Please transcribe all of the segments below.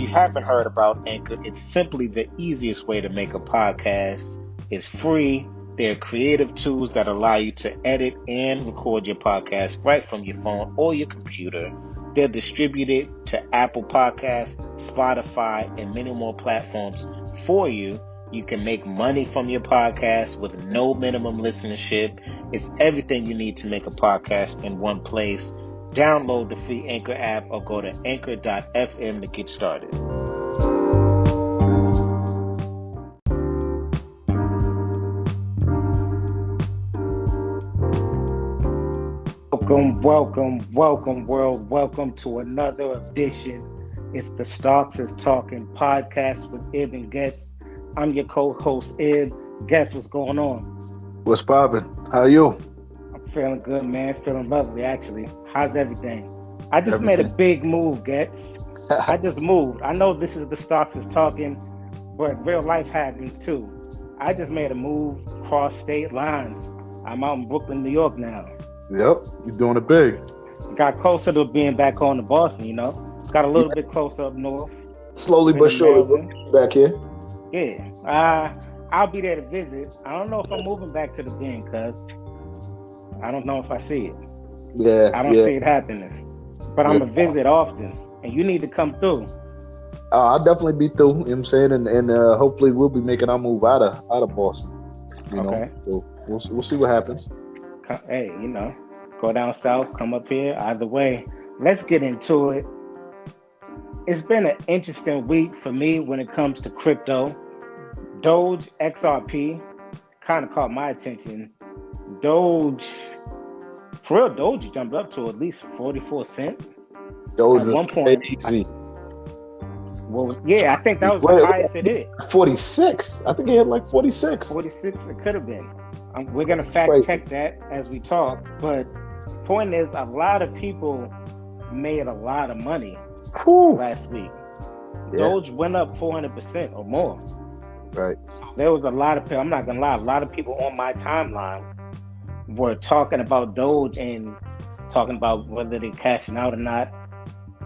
you haven't heard about Anchor, it's simply the easiest way to make a podcast. It's free. They're creative tools that allow you to edit and record your podcast right from your phone or your computer. They're distributed to Apple Podcasts, Spotify, and many more platforms for you. You can make money from your podcast with no minimum listenership. It's everything you need to make a podcast in one place. Download the free Anchor app or go to anchor.fm to get started. Welcome, world. Welcome to another edition. It's the Stocks is Talking podcast with Ib and Getz. I'm your co-host, Ib. Getz, what's going on? What's poppin'? How are you? I'm feeling good, man. Feeling lovely, actually. How's everything? I just made a big move, Getz. I just moved. I know this is the Stocks is Talking, but real life happens too. I just made a move across state lines. I'm out in Brooklyn, New York now. Yep, you're doing it big. Got closer to being back home to Boston, you know. Got a little bit closer up north. Slowly but surely back here. Yeah. I'll be there to visit. I don't know if I'm moving back to the Bend, cuz I don't know if I see it. Yeah. I don't see it happening. But I'm gonna visit often, and you need to come through. I'll definitely be through, you know what I'm saying? And hopefully we'll be making our move out of Boston. You know. So we'll see what happens. Hey, you know, go down south, come up here. Either way, let's get into it. It's been an interesting week for me when it comes to crypto. Doge XRP kind of caught my attention. Doge jumped up to at least 44 cents. Doge at one point. Easy. I think that was the highest it hit. 46. I think it hit like 46. 46, it could have been. We're going to fact check that as we talk. But point is, a lot of people made a lot of money last week. Yeah. Doge went up 400% or more. Right. So there was a lot of people, I'm not going to lie, a lot of people on my timeline were talking about Doge and talking about whether they're cashing out or not.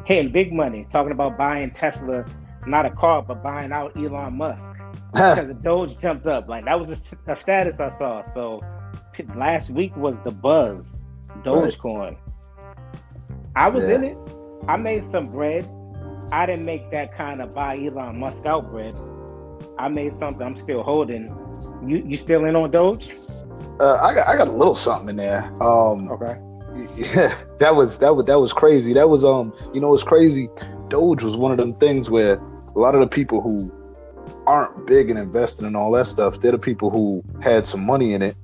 Hitting big money, talking about buying Tesla, not a car, but buying out Elon Musk. Because the Doge jumped up. Like, that was a status I saw. So last week was the buzz. DogeCoin. Right. I was in it. I made some bread. I didn't make that kind of buy Elon Musk out bread. I made something I'm still holding. You still in on Doge? I got a little something in there. Okay. Yeah, that was crazy. That was it's crazy. Doge was one of them things where a lot of the people who aren't big and investing in all that stuff, they're the people who had some money in it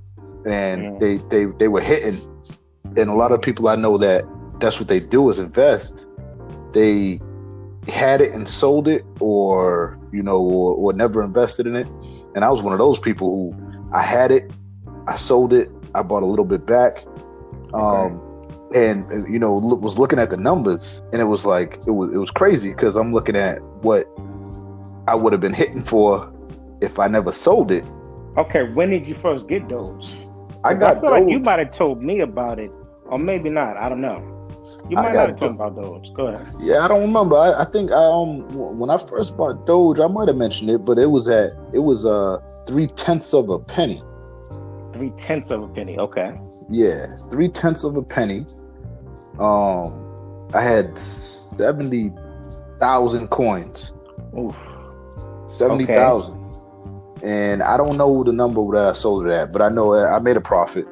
and they were hitting. And a lot of people I know that's what they do is invest. They had it and sold it or never invested in it. And I was one of those people who I had it, I sold it, I bought a little bit back. And was looking at the numbers and it was like it was crazy because I'm looking at what I would have been hitting for if I never sold it. Okay, when did you first get Doge? I feel Doge. Like you might have told me about it, or maybe not. I don't know. You might not have told me about Doge. Go ahead. Yeah, I don't remember. I think when I first bought Doge, I might have mentioned it, but it was 3/10 of a penny. 3/10 of a penny. Okay. Yeah, 3/10 of a penny. I had 70,000 coins. Oof. 70,000. Okay. And I don't know the number that I sold it at, but I know I made a profit.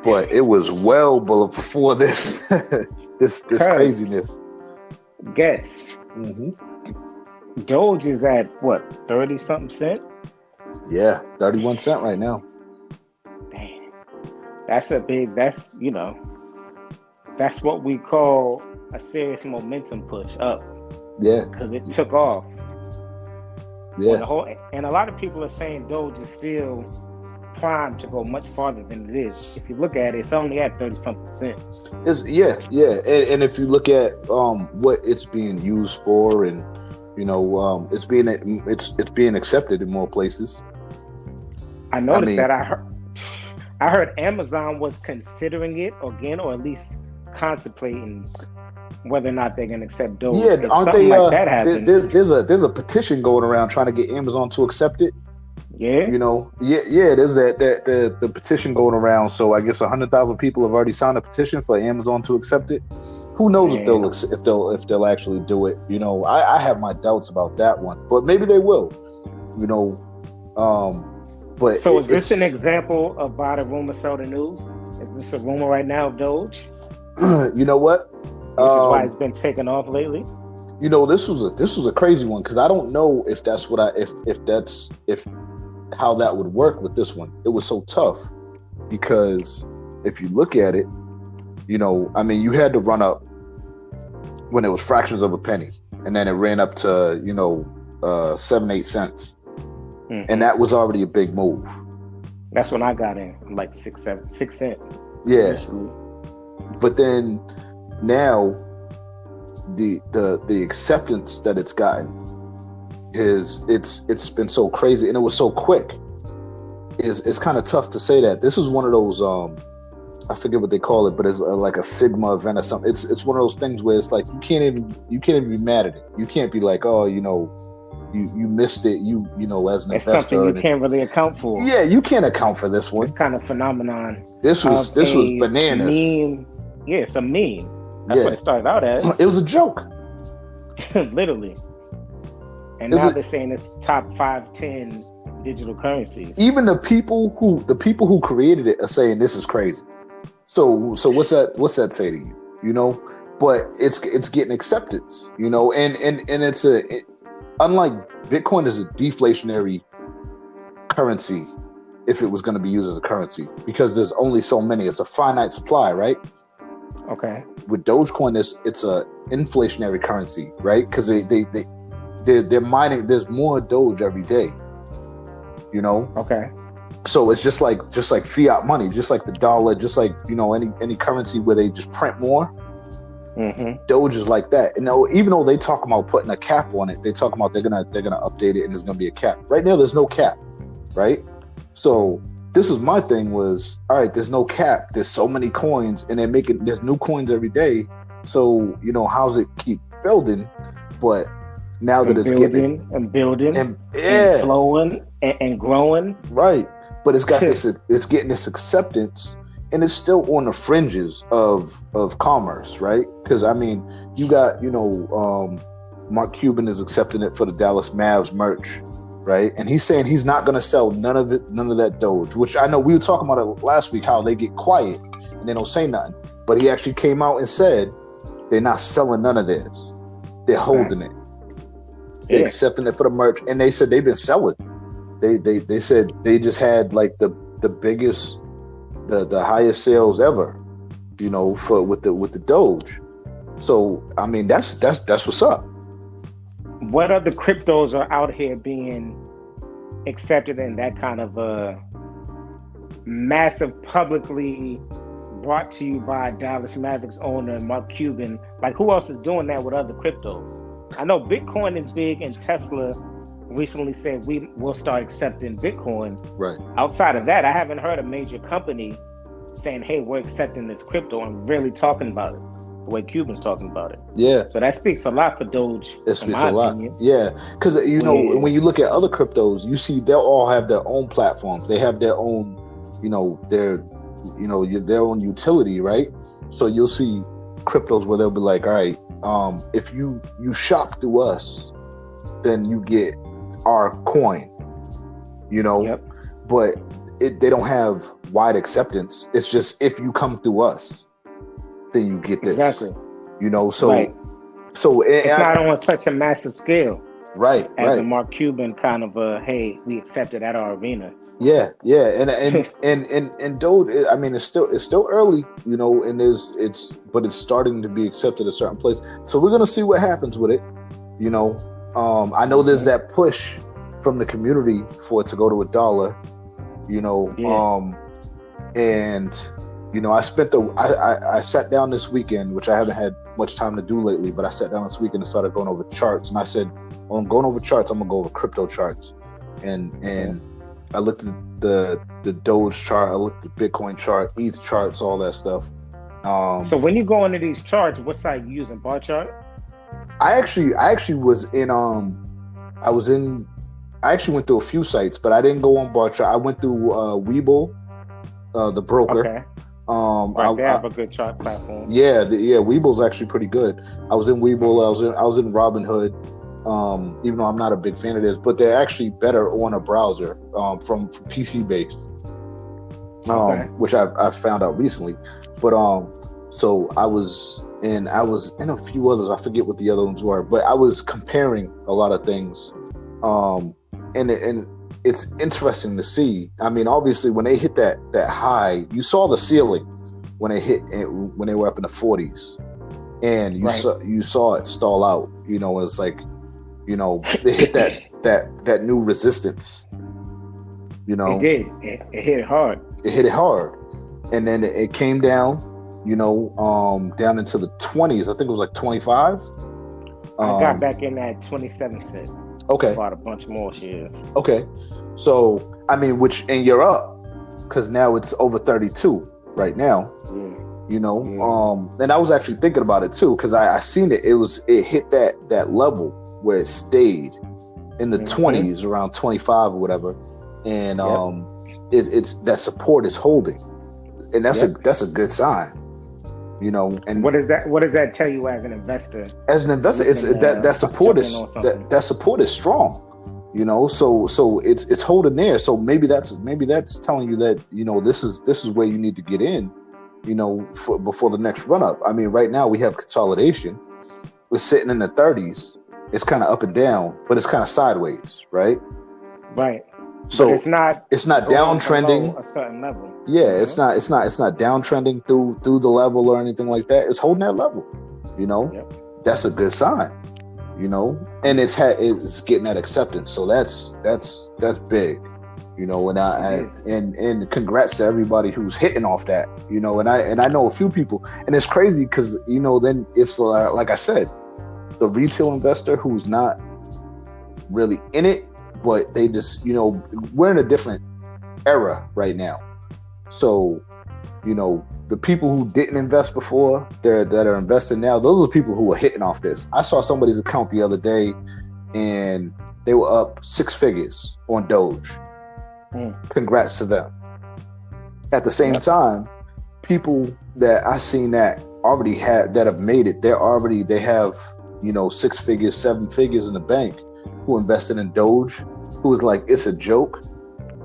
But it was well before this this craziness. Guess. Doge is at what, 30 something cent? Yeah, 31 cent right now. Damn. That's what we call a serious momentum push up. Yeah. Because it took off. Yeah. And a lot of people are saying Doge is still primed to go much farther than it is. If you look at it, it's only at 30-something percent. And if you look at what it's being used for, and it's being accepted in more places. I noticed that I heard Amazon was considering it again, or at least contemplating whether or not they're gonna accept Doge. Yeah, If aren't something they? like that happens, There's a petition going around trying to get Amazon to accept it. yeah, There's that the petition going around. So I guess 100,000 people have already signed a petition for Amazon to accept it. Who knows if they'll actually do it? I have my doubts about that one, but maybe they will. But so is this an example of buy the rumor, sell the news? Is this a rumor right now of Doge? You know what? Which is why it's been taken off lately. This was a crazy one because I don't know if that's how that would work with this one. It was so tough because if you look at it, you had to run up when it was fractions of a penny, and then it ran up to 7-8 cents, and that was already a big move. That's when I got in, like 6 cents. Yeah, initially. But then now the acceptance that it's gotten it's been so crazy, and it was so quick. It's kind of tough to say that this is one of those I forget what they call it, but it's like a sigma event or something. It's one of those things where it's like you can't even be mad at it. You can't be like, oh, you missed it. You as an it's investor, something you can't really account for. Yeah, you can't account for this one. This kind of phenomenon. This was bananas. Meme. Yeah, it's a meme. That's what it started out as. It was a joke, literally. And now they're saying it's top 5-10 digital currencies. Even the people who created it are saying this is crazy. So what's that say to you? But it's getting acceptance, and it's unlike Bitcoin is a deflationary currency if it was going to be used as a currency because there's only so many. It's a finite supply, right? Okay. With Dogecoin, it's a inflationary currency, right? Because they're mining. There's more Doge every day. Okay. So it's just like fiat money, just like the dollar, just like any currency where they just print more. Mm-hmm. Doge is like that, and even though they talk about putting a cap on it, they talk about they're gonna update it and there's gonna be a cap. Right now, there's no cap, right? So this is my thing was, all right, there's no cap. There's so many coins, and there's new coins every day. So how's it keep building? But now that it's building and flowing and growing, right? But it's got it's getting this acceptance, and it's still on the fringes of commerce, right? Because you got Mark Cuban is accepting it for the Dallas Mavs merch, right? And he's saying he's not going to sell none of that Doge, which I know we were talking about it last week, how they get quiet and they don't say nothing. But he actually came out and said they're not selling none of this; they're holding it. They're accepting it for the merch, and they said they've been selling. They said they just had like the biggest, the highest sales ever, with the Doge. So that's what's up. What other cryptos are out here being accepted in that kind of a massive, publicly brought to you by Dallas Mavericks owner Mark Cuban? Like, who else is doing that with other cryptos? I know Bitcoin is big, and Tesla recently said we will start accepting Bitcoin. Right. Outside of that, I haven't heard a major company saying, hey, we're accepting this crypto and really talking about it the way Cuban's talking about it. Yeah. So that speaks a lot for Doge. It speaks a lot. Yeah. Because, when you look at other cryptos, you see they'll all have their own platforms. They have their own, their own utility, right? So you'll see cryptos where they'll be like, all right, if you shop through us, then you get our coin, Yep. But they don't have wide acceptance. It's just if you come through us, then you get this. Exactly. So right. So it's not on such a massive scale, right? As a Mark Cuban kind of hey, we accept it at our arena. Yeah, and Doge. It's still early, and but it's starting to be accepted at a certain place. So we're gonna see what happens with it. I know there's that push from the community for it to go to $1. And I sat down this weekend, which I haven't had much time to do lately, but I sat down this weekend and started going over charts. And I said, well, I'm going over charts. I'm gonna go over crypto charts, and I looked at the Doge chart, I looked at the Bitcoin chart, ETH charts, all that stuff. So when you go into these charts, what site you using? Bar chart? I actually was in I actually went through a few sites, but I didn't go on bar chart. I went through Webull, the broker. Okay. Right, they have a good chart platform. Yeah, Webull's actually pretty good. I was in Webull. I was in Robinhood. Even though I'm not a big fan of this, but they're actually better on a browser from PC based, which I found out recently. But so I was in a few others. I forget what the other ones were, but I was comparing a lot of things, and it's interesting to see. I mean, obviously, when they hit that high, you saw the ceiling when they were up in the 40s, and you saw it stall out. You know, it's like, you know, they hit that new resistance. You know, it did. It hit it hard. It hit it hard, and then it came down. You know, down into the 20s. I think it was like 25. I got back in at 27 cents. Okay. Bought a bunch more shares. Okay. So, I mean, and you're up because now it's over 32 right now. Yeah. You know, and I was actually thinking about it too because I seen it. It hit that level where it stayed in the 20s, around 25 or whatever, and it's that support is holding, and that's a good sign. You know, and what does that tell you as an investor? As an investor, it's that support is strong. You know, so it's holding there. So maybe that's telling you that, you know, this is where you need to get in. You know, before the next run up. I mean, right now we have consolidation. We're sitting in the 30s. It's kind of up and down, but it's kind of sideways, right? Right. So but it's not downtrending a certain level. Yeah, it's not downtrending through the level or anything like that. It's holding that level. You know, That's a good sign. You know, and it's getting that acceptance. So that's big. You know, and congrats to everybody who's hitting off that. You know, and I know a few people, and it's crazy because, you know, then it's like I said, the retail investor who's not really in it, but they just, you know, we're in a different era right now. So, you know, the people who didn't invest before, that are investing now, those are the people who are hitting off this. I saw somebody's account the other day, and they were up 6 figures on Doge. Congrats to them. At the same time, people that I seen that have made it, they have, you know, 6 figures, 7 figures in the bank, who invested in Doge, who was like, it's a joke.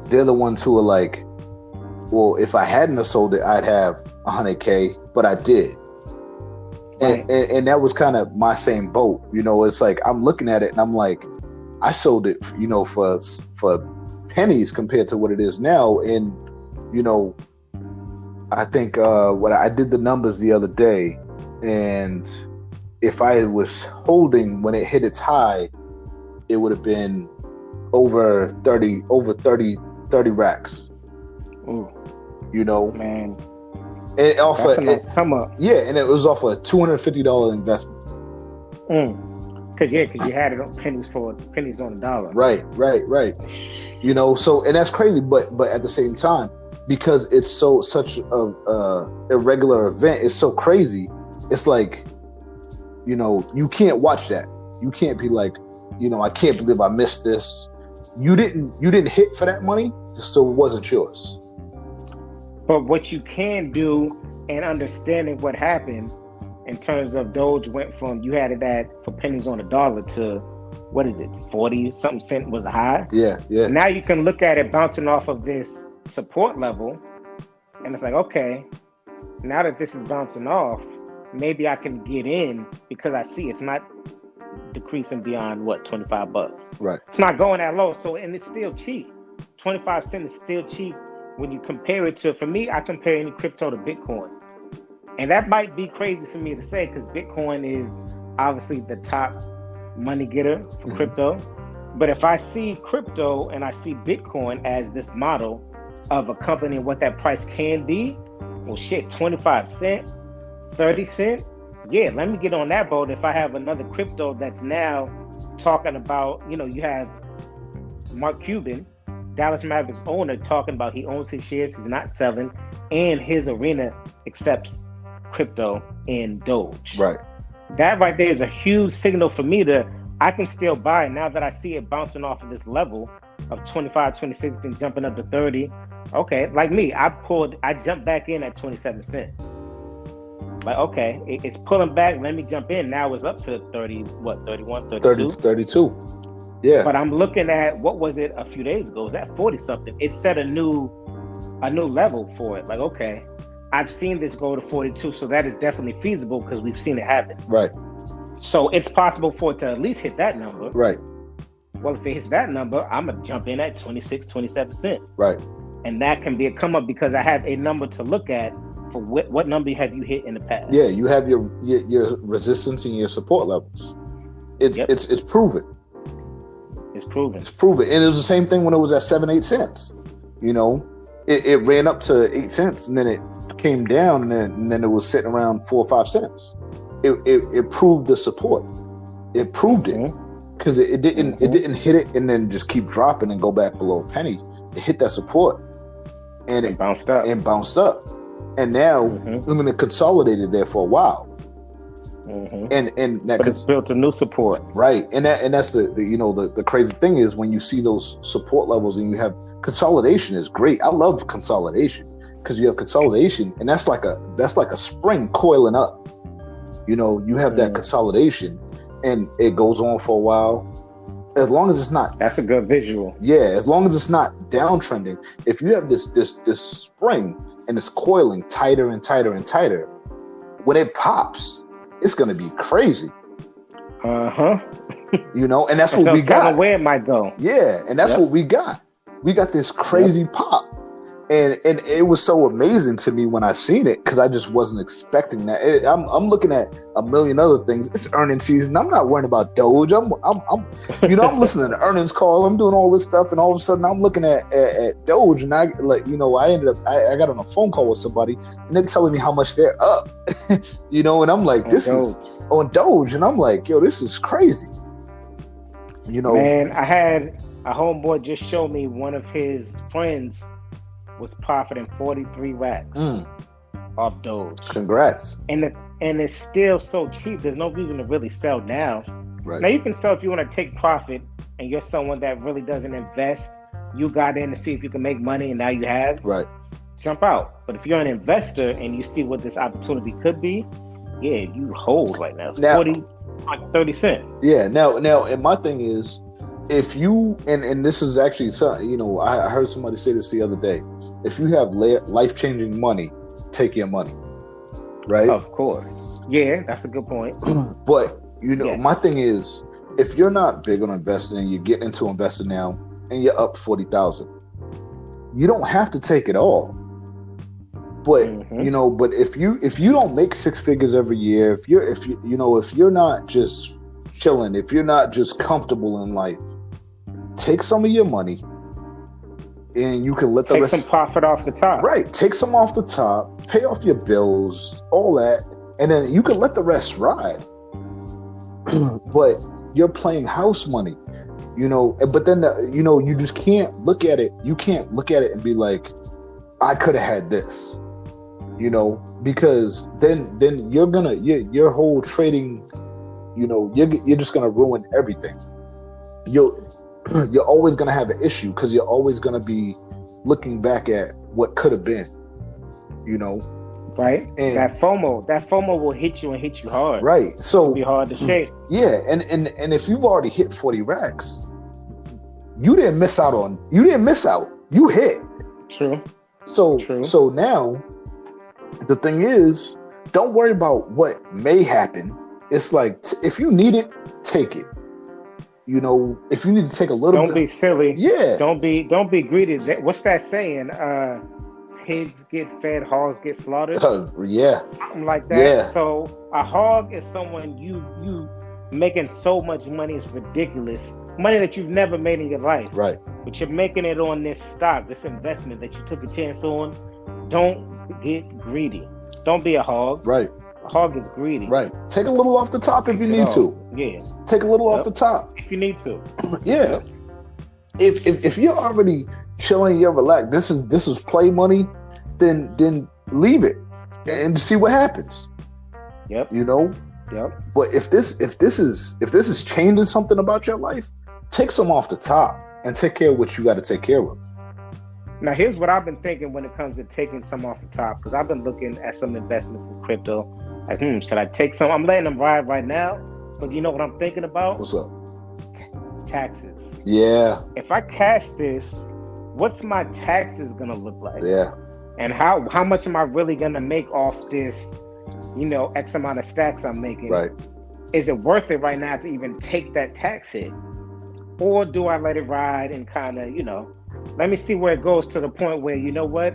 They're the ones who are like, well, if I hadn't have sold it, I'd have 100K, but I did. Right. And that was kind of my same boat. You know, it's like, I'm looking at it and I'm like, I sold it, you know, for pennies compared to what it is now. And, you know, I think when I did the numbers the other day, and if I was holding when it hit its high, it would have been over 30 racks. Ooh. You know, man, and that's a nice come up. Yeah, and it was off a $250 investment. Because you had it on pennies on the dollar. Right. You know, so, and that's crazy, but at the same time, because it's such a irregular event, it's so crazy. It's like, you know, you can't watch that. You can't be like, you know, I can't believe I missed this. You didn't hit for that money, so it wasn't yours. But what you can do, and understanding what happened in terms of Doge went from, you had it at for pennies on the dollar to, what is it, 40 something cent was a high. Yeah. Now you can look at it bouncing off of this support level, and it's like, okay, now that this is bouncing off, maybe I can get in because I see it's not decreasing beyond what, $25. Right. It's not going that low. So, and it's still cheap. 25 cents is still cheap when you compare it to, for me, I compare any crypto to Bitcoin. And that might be crazy for me to say because Bitcoin is obviously the top money getter for crypto. But if I see crypto and I see Bitcoin as this model of a company and what that price can be, well, shit, 25 cent, 30 cent, yeah, let me get on that boat. If I have another crypto that's now talking about, you know, you have Mark Cuban, Dallas Mavericks owner, talking about he owns his shares, he's not selling, and his arena accepts crypto in Doge. Right. That right there is a huge signal for me I can still buy it now that I see it bouncing off of this level of 25, 26, then jumping up to 30. Okay, like me, I jumped back in at 27 cents. Like, okay, it's pulling back. Let me jump in. Now it's up to 30, 31, 32? 32. Yeah. But I'm looking at, what was it a few days ago? It was at 40 something. It set a new level for it. Like, okay, I've seen this go to 42, so that is definitely feasible because we've seen it happen. Right. So it's possible for it to at least hit that number. Right. Well, if it hits that number, I'm going to jump in at 26, 27 cents. Right. And that can be a come up because I have a number to look at for what number have you hit in the past. Yeah, you have your resistance and your support levels. It's proven. It's proven. It's proven. And it was the same thing when it was at 7-8 cents. You know, it ran up to 8 cents and then it came down and then it was sitting around 4 or 5 cents. It proved the support. It proved it because it didn't hit it and then just keep dropping and go back below a penny. It hit that support and it bounced up. And now it consolidated there for a while. And that it's built a new support. Right. And that's the crazy thing is when you see those support levels and you have consolidation is great. I love consolidation because you have consolidation and that's like a spring coiling up. You know, you have that consolidation and it goes on for a while. As long as it's not, that's a good visual. Yeah, as long as it's not downtrending. If you have this spring and it's coiling tighter and tighter and tighter, when it pops, it's going to be crazy. You know, and that's what we got. Where it might go. Yeah, and that's what we got. We got this crazy pop. And it was so amazing to me when I seen it because I just wasn't expecting that. I'm looking at a million other things. It's earnings season. I'm not worrying about Doge. I'm listening to earnings call. I'm doing all this stuff, and all of a sudden I'm looking at Doge, and I got on a phone call with somebody, and they're telling me how much they're up. You know, and I'm like, this is on Doge, and I'm like, yo, this is crazy. You know, man, I had a homeboy just show me one of his friends was profiting 43 racks off Doge. Congrats. And it's still so cheap. There's no reason to really sell now. Right. Now you can sell if you want to take profit and you're someone that really doesn't invest. You got in to see if you can make money and now you have. Right. Jump out. But if you're an investor and you see what this opportunity could be, yeah, you hold right now. It's 40, like 30 cents. Yeah. Now, and my thing is, if you and this is actually, you know, I heard somebody say this the other day. If you have life-changing money, take your money, right? Of course. Yeah, that's a good point. But, you know, my thing is, if you're not big on investing and you're getting into investing now and you're up 40,000, you don't have to take it all. But, you know, but if you don't make 6 figures every year, if you're not just chilling, if you're not just comfortable in life, take some of your money. And you can let the rest... Take some profit off the top. Right. Take some off the top, pay off your bills, all that, and then you can let the rest ride. But you're playing house money, you know, but then, you know, you just can't look at it. You can't look at it and be like, I could have had this, you know, because then your whole trading, you know, you're just going to ruin everything. You're always going to have an issue because you're always going to be looking back at what could have been, you know. Right. And that FOMO will hit you and hit you hard. Right. So it'll be hard to shake. Yeah. And if you've already hit 40 racks, you didn't miss out. You hit. True. So now the thing is, don't worry about what may happen. It's like, if you need it, take it. You know, if you need to take a little Don't be silly. Yeah. Don't be greedy. What's that saying? Pigs get fed, hogs get slaughtered. Yeah. Something like that. Yeah. So a hog is someone you making so much money, it's ridiculous. Money that you've never made in your life. Right. But you're making it on this stock, this investment that you took a chance on. Don't get greedy. Don't be a hog. Right. A hog is greedy. Right. Take a little off the top if you need to. Yeah. Take a little off the top. If you need to. Yeah. If you're already chilling, you're relaxed, this is play money, then leave it. and to see what happens. Yep. You know. Yep. But if this is changing something about your life, take some off the top and take care of what you got to take care of. Now, here's what I've been thinking when it comes to taking some off the top, because I've been looking at some investments in crypto. Like, should I take some? I'm letting them ride right now, but you know what I'm thinking about? What's up? Taxes. Yeah. If I cash this, what's my taxes gonna look like? Yeah. And how much am I really gonna make off this? X amount of stacks I'm making. Right. Is it worth it right now to even take that tax hit, or do I let it ride and kind of let me see where it goes to the point where what?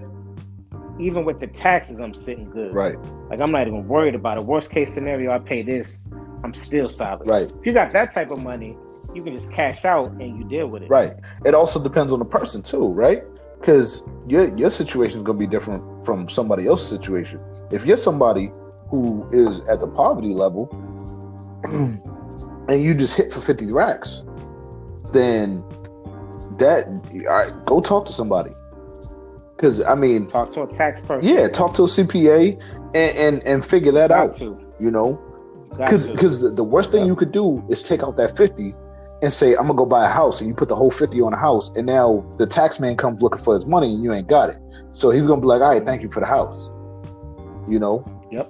Even with the taxes, I'm sitting good. Right. Like I'm not even worried about it. Worst case scenario, I pay this. I'm still solid. Right. If you got that type of money, you can just cash out and you deal with it. Right. It also depends on the person too, right? Because your situation is going to be different from somebody else's situation. If you're somebody who is at the poverty level and you just hit for 50 racks, then go talk to somebody. Because talk to a tax person. Yeah, talk to a CPA and figure that out. Because the worst thing you could do is take out that 50 and say, I'm gonna go buy a house, and you put the whole 50 on a house, and now the tax man comes looking for his money and you ain't got it. So he's gonna be like, all right, thank you for the house. Yep.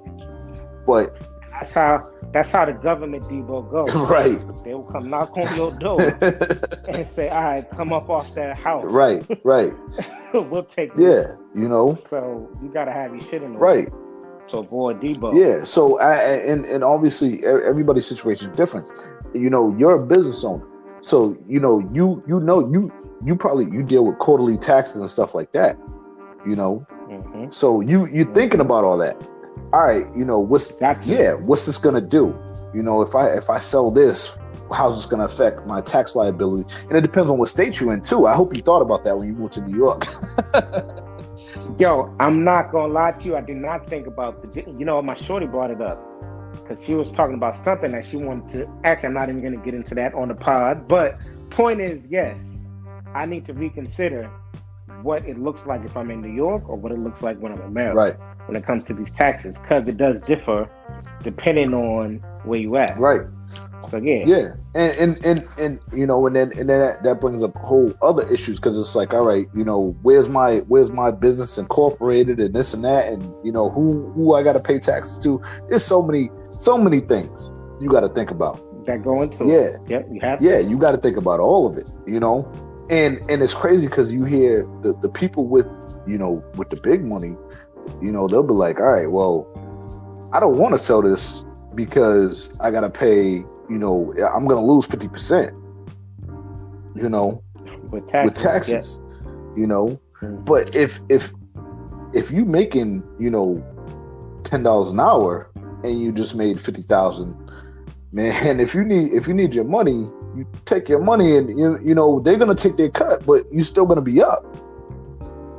But that's how the government Debo goes. Right. They will come knock on your door and say, all right, come up off that house. Right. We'll take this. Yeah, So you gotta have your shit in order. Right. To avoid Debo. Yeah. So and obviously everybody's situation is different. You're a business owner. So you deal with quarterly taxes and stuff like that. Mm-hmm. So you're thinking about all that. All right, what's this gonna do? If I sell this, how's this gonna affect my tax liability? And it depends on what state you're in too. I hope you thought about that when you moved to New York. Yo, I'm not gonna lie to you. I did not think about my shorty brought it up because she was talking about something that she wanted to. Actually, I'm not even gonna get into that on the pod. But point is, yes, I need to reconsider what it looks like if I'm in New York or what it looks like when I'm in Maryland. Right. When it comes to these taxes, because it does differ depending on where you at. Right. So yeah. Yeah. And then that brings up whole other issues, because it's like, all right, where's my business incorporated and this and that, and who I got to pay taxes to. There's so many things you got to think about that go into it. Yep, you have. Yeah, you got to think about all of it. And it's crazy because you hear the people with the big money. They'll be like, all right, well, I don't want to sell this because I got to pay, I'm going to lose 50%, with taxes, Mm-hmm. But if you making, $10 an hour and you just made 50,000, man, if you need your money, you take your money and, they're going to take their cut, but you're still going to be up.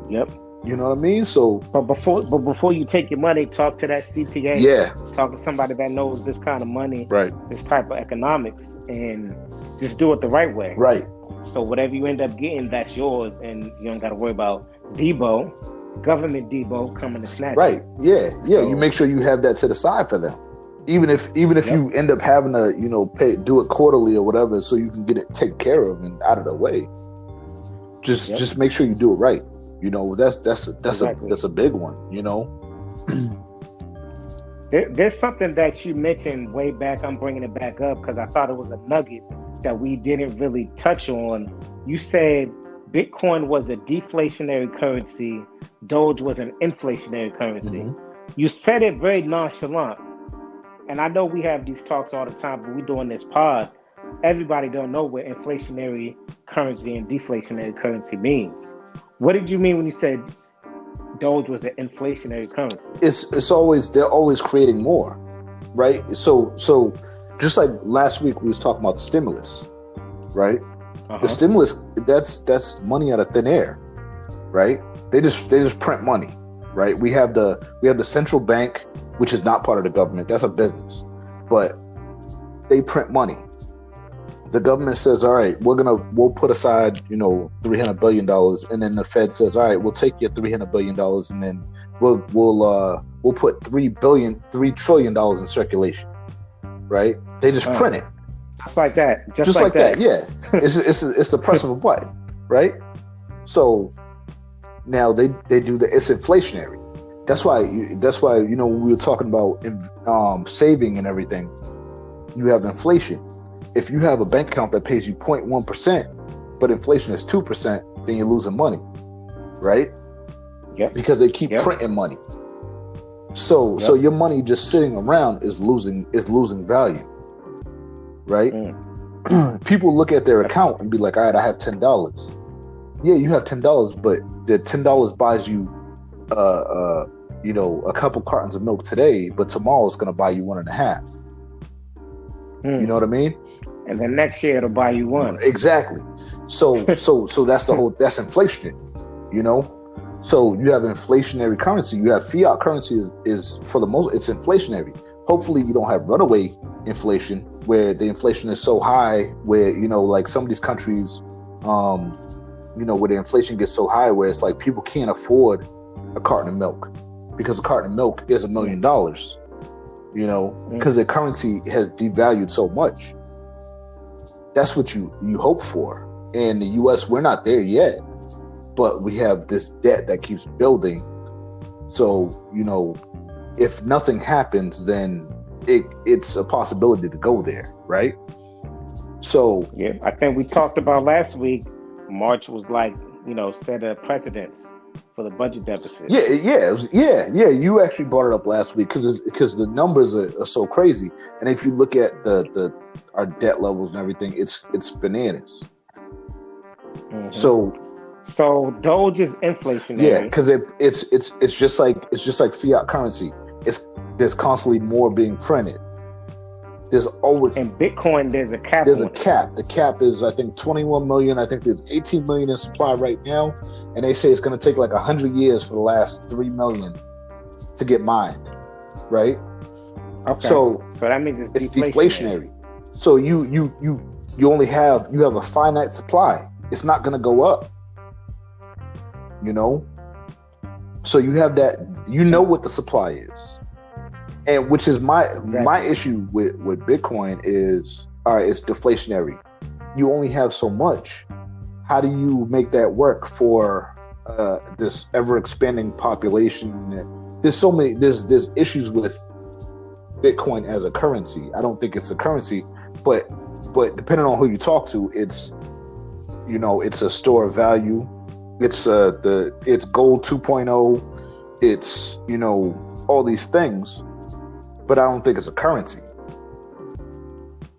Yep. You know what I mean? So, but before you take your money, talk to that CPA. Yeah. Talk to somebody that knows this kind of money, right? This type of economics, and just do it the right way. Right. So whatever you end up getting, that's yours, and you don't got to worry about government Debo coming to snatch. Right. Yeah. Yeah. So, you make sure you have that to the side for them, even if you end up having to do it quarterly or whatever, so you can get it taken care of and out of the way. Just make sure you do it right. That's a big one. There's something that you mentioned way back. I'm bringing it back up because I thought it was a nugget that we didn't really touch on. You said Bitcoin was a deflationary currency, Doge was an inflationary currency. Mm-hmm. You said it very nonchalant. And I know we have these talks all the time, but we're doing this pod. Everybody don't know what inflationary currency and deflationary currency means. What did you mean when you said Doge was an inflationary currency? It's always, they're always creating more, right? So just like last week we was talking about the stimulus, right? Uh-huh. The stimulus, that's money out of thin air, right? They just print money, right? We have the central bank, which is not part of the government. That's a business, but they print money. The government says, all right, we'll put aside, $300 billion. And then the Fed says, all right, we'll take your $300 billion and then we'll will put $3 trillion in circulation, right? They just print it. Just like that. Just like that. Yeah. It's the press of a button, right? So now they do it's inflationary. That's why when we were talking about saving and everything, you have inflation. If you have a bank account that pays you 0.1%, but inflation is 2%, then you're losing money, right? Yeah. Because they keep printing money. So your money just sitting around is losing value, right? People look at their account and be like, all right, I have $10. Yeah, you have $10, but the $10 buys you a couple cartons of milk today, but tomorrow it's going to buy you 1.5. You know what I mean? And then next year it'll buy you one. Exactly. So that's inflation, So you have inflationary currency. You have fiat currency is for the most, it's inflationary. Hopefully you don't have runaway inflation where the inflation is so high where, like some of these countries, where the inflation gets so high where it's like people can't afford a carton of milk because a carton of milk is $1 million, because the currency has devalued so much. That's what you hope for. In the US, we're not there yet, but we have this debt that keeps building. So, if nothing happens, then it's a possibility to go there, right? So yeah, I think we talked about last week, March was like, set a precedence for the budget deficit. Yeah. You actually brought it up last week because the numbers are so crazy, and if you look at our debt levels and everything, it's bananas. Mm-hmm. So Doge is inflationary. Yeah, because it's just like fiat currency. There's constantly more being printed. There's always in Bitcoin. There's a cap. There's a cap. The cap is, I think, 21 million. I think there's 18 million in supply right now, and they say it's going to take like 100 years for the last 3 million to get mined. Right. Okay. So that means it's deflationary. So you only have a finite supply. It's not going to go up. So you have that. What the supply is. And which is my issue with Bitcoin is, all right, it's deflationary. You only have so much. How do you make that work for this ever expanding population? There's so many. There's issues with Bitcoin as a currency. I don't think it's a currency, but depending on who you talk to, it's a store of value. It's it's gold 2.0. It's all these things. But I don't think it's a currency.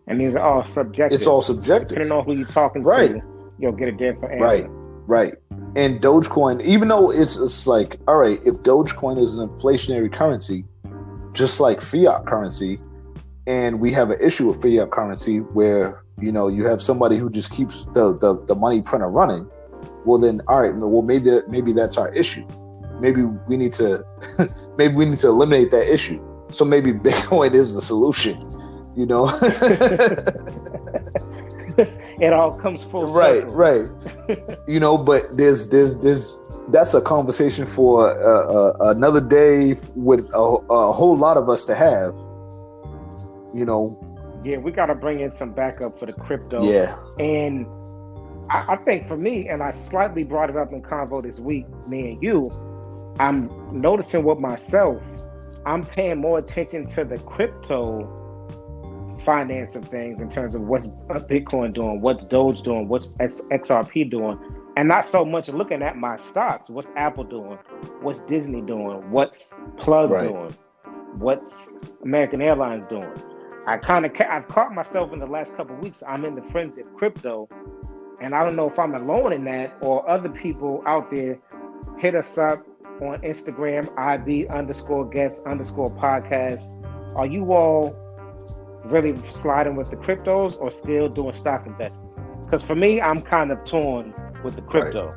And these are all subjective. It's all subjective. Depending on who you're talking to, you'll get a different answer. Right. And Dogecoin, even though it's like, all right, if Dogecoin is an inflationary currency, just like fiat currency, and we have an issue with fiat currency where, you have somebody who just keeps the money printer running, well then, all right, well maybe that's our issue. Maybe we need to eliminate that issue. So maybe Bitcoin is the solution, It all comes full circle. Right. But there's that's a conversation for another day with a whole lot of us to have. Yeah, we got to bring in some backup for the crypto. Yeah. And I think for me, and I slightly brought it up in convo this week, me and you, I'm noticing with myself, I'm paying more attention to the crypto finance of things in terms of what's Bitcoin doing, what's Doge doing, what's XRP doing, and not so much looking at my stocks. What's Apple doing? What's Disney doing? What's Plug doing? What's American Airlines doing? I've caught myself in the last couple of weeks. I'm in the frenzy of crypto, and I don't know if I'm alone in that or other people out there. Hit us up on Instagram, IB_guest_podcast. Are you all really sliding with the cryptos or still doing stock investing? Because for me, I'm kind of torn with the crypto.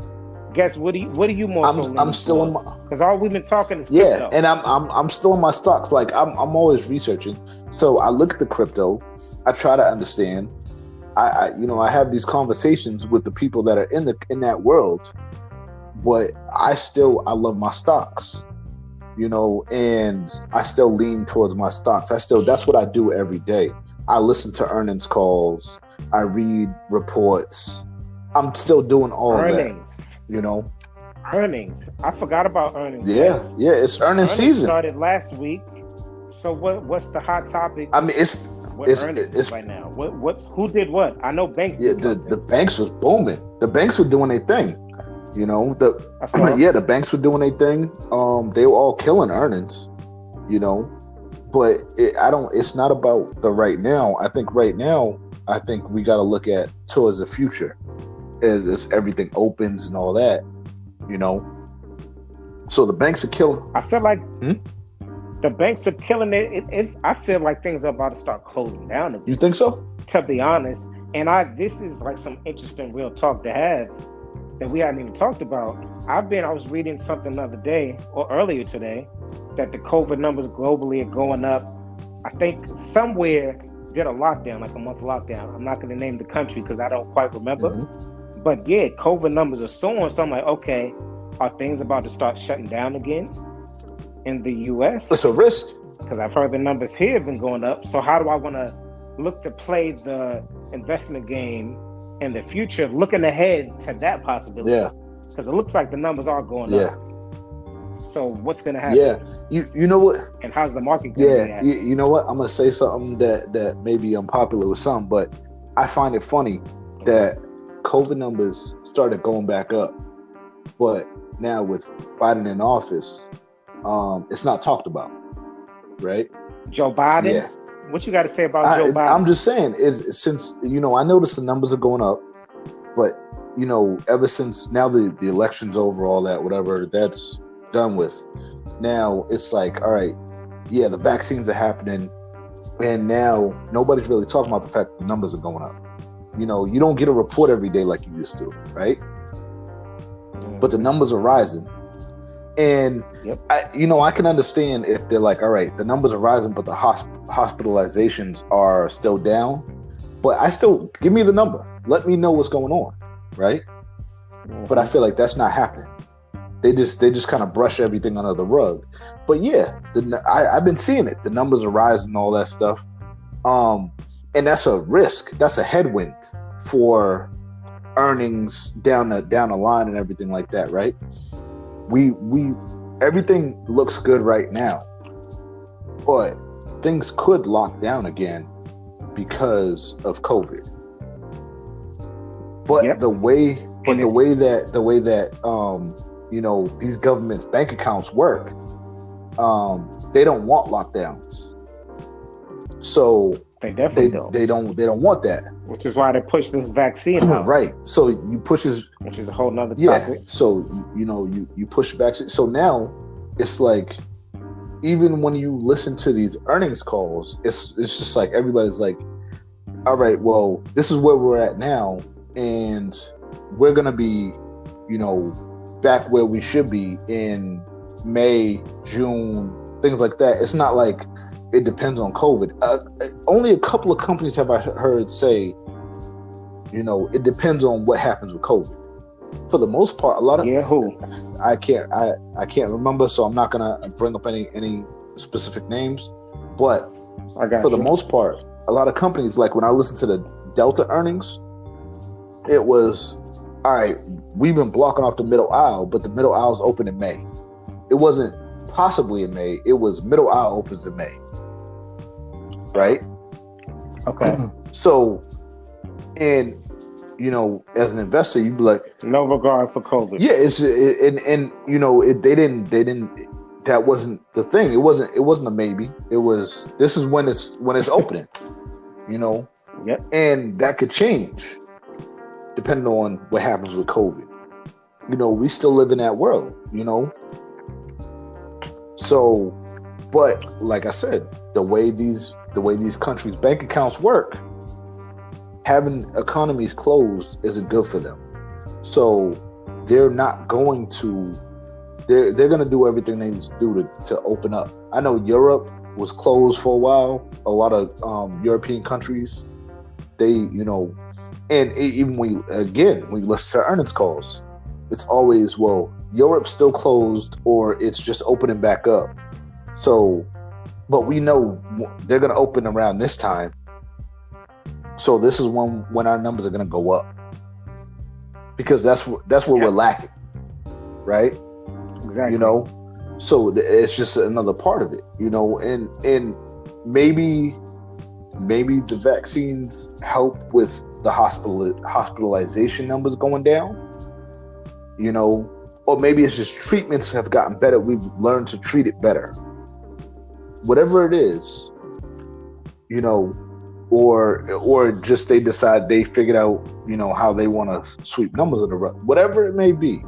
Guess what do you more? I'm still in my, because all we've been talking is crypto. And I'm still in my stocks. Like I'm always researching. So I look at the crypto. I try to understand. I have these conversations with the people that are in that world. But I love my stocks. and I still lean towards my stocks. That's what I do every day. I listen to earnings calls. I read reports. I'm still doing all of that, Earnings. I forgot about earnings. Yeah, it's earnings season. Started last week. So what's the hot topic? I mean, it's right now. Who did what? I know banks. Yeah, the banks was booming. The banks were doing their thing. The banks were doing their thing. They were all killing earnings. But it's not about the right now. I think right now, we got to look at towards the future as everything opens and all that. So the banks are killing. I feel like the banks are killing it. I feel like things are about to start closing down again. You think so? To be honest, and this is like some interesting real talk to have that we hadn't even talked about. I was reading something the other day or earlier today that the COVID numbers globally are going up. I think somewhere did a lockdown, like a month lockdown. I'm not going to name the country because I don't quite remember. But yeah, COVID numbers are soaring. So I'm like, okay, are things about to start shutting down again in the U.S.? It's a risk. Because I've heard the numbers here have been going up. So how do I want to look to play the investment game in the future, looking ahead to that possibility? Yeah. Because it looks like the numbers are going up. So what's going to happen? Yeah. You know what? And how's the market going to react? You know what? I'm going to say something that may be unpopular with some, but I find it funny that COVID numbers started going back up. But now with Biden in office, it's not talked about, right? Joe Biden? Yeah. What you got to say about Joe Biden? I'm just saying, since I noticed the numbers are going up, but ever since now the election's over, all that, whatever, that's done with. Now it's like, all right, the vaccines are happening, and now nobody's really talking about the fact that the numbers are going up. You don't get a report every day like you used to, right? But the numbers are rising. And I can understand if they're like, all right, the numbers are rising, but the hospitalizations are still down. But give me the number. Let me know what's going on, right? But I feel like that's not happening. They just kind of brush everything under the rug. But I've been seeing it. The numbers are rising and all that stuff. And that's a risk. That's a headwind for earnings down the line and everything like that, right? We everything looks good right now, but things could lock down again because of COVID. But the way that these governments' bank accounts work, they don't want lockdowns. So they definitely don't. They don't want that. Which is why they push this vaccine out. Right. So you push this, which is a whole nother topic. Yeah. So you push the vaccine. So now it's like, even when you listen to these earnings calls, it's just like everybody's like, all right, well, this is where we're at now, and we're gonna be, back where we should be in May, June, things like that. It's not like it depends on COVID. Only a couple of companies have I heard say, it depends on what happens with COVID. For the most part, a lot of who? I can't remember, so I'm not gonna bring up any specific names. But for the most part, a lot of companies, like when I listened to the Delta earnings, it was, all right, we've been blocking off the middle aisle, but the middle aisle's open in May. It wasn't possibly in May. It was middle aisle opens in May. Right? Okay. So, and as an investor, you'd be like, no regard for COVID. Yeah, they didn't. That wasn't the thing. It wasn't a maybe. It was, this is when it's opening. Yep. And that could change depending on what happens with COVID. We still live in that world. So, but like I said, the way these countries' bank accounts work, having economies closed isn't good for them. So they're not going to. They're going to do everything they need to do to open up. I know Europe was closed for a while. A lot of European countries, and even when you listen to earnings calls, it's always, well, Europe's still closed or it's just opening back up. So, but we know they're going to open around this time. So this is when our numbers are going to go up, because that's where we're lacking, right? Exactly. You know, so it's just another part of it, you know, and maybe the vaccines help with the hospitalization numbers going down, you know, or maybe it's just treatments have gotten better. We've learned to treat it better. Whatever it is, you know, or just they decide they figured out, you know, how they want to sweep numbers in the rug. Whatever it may be.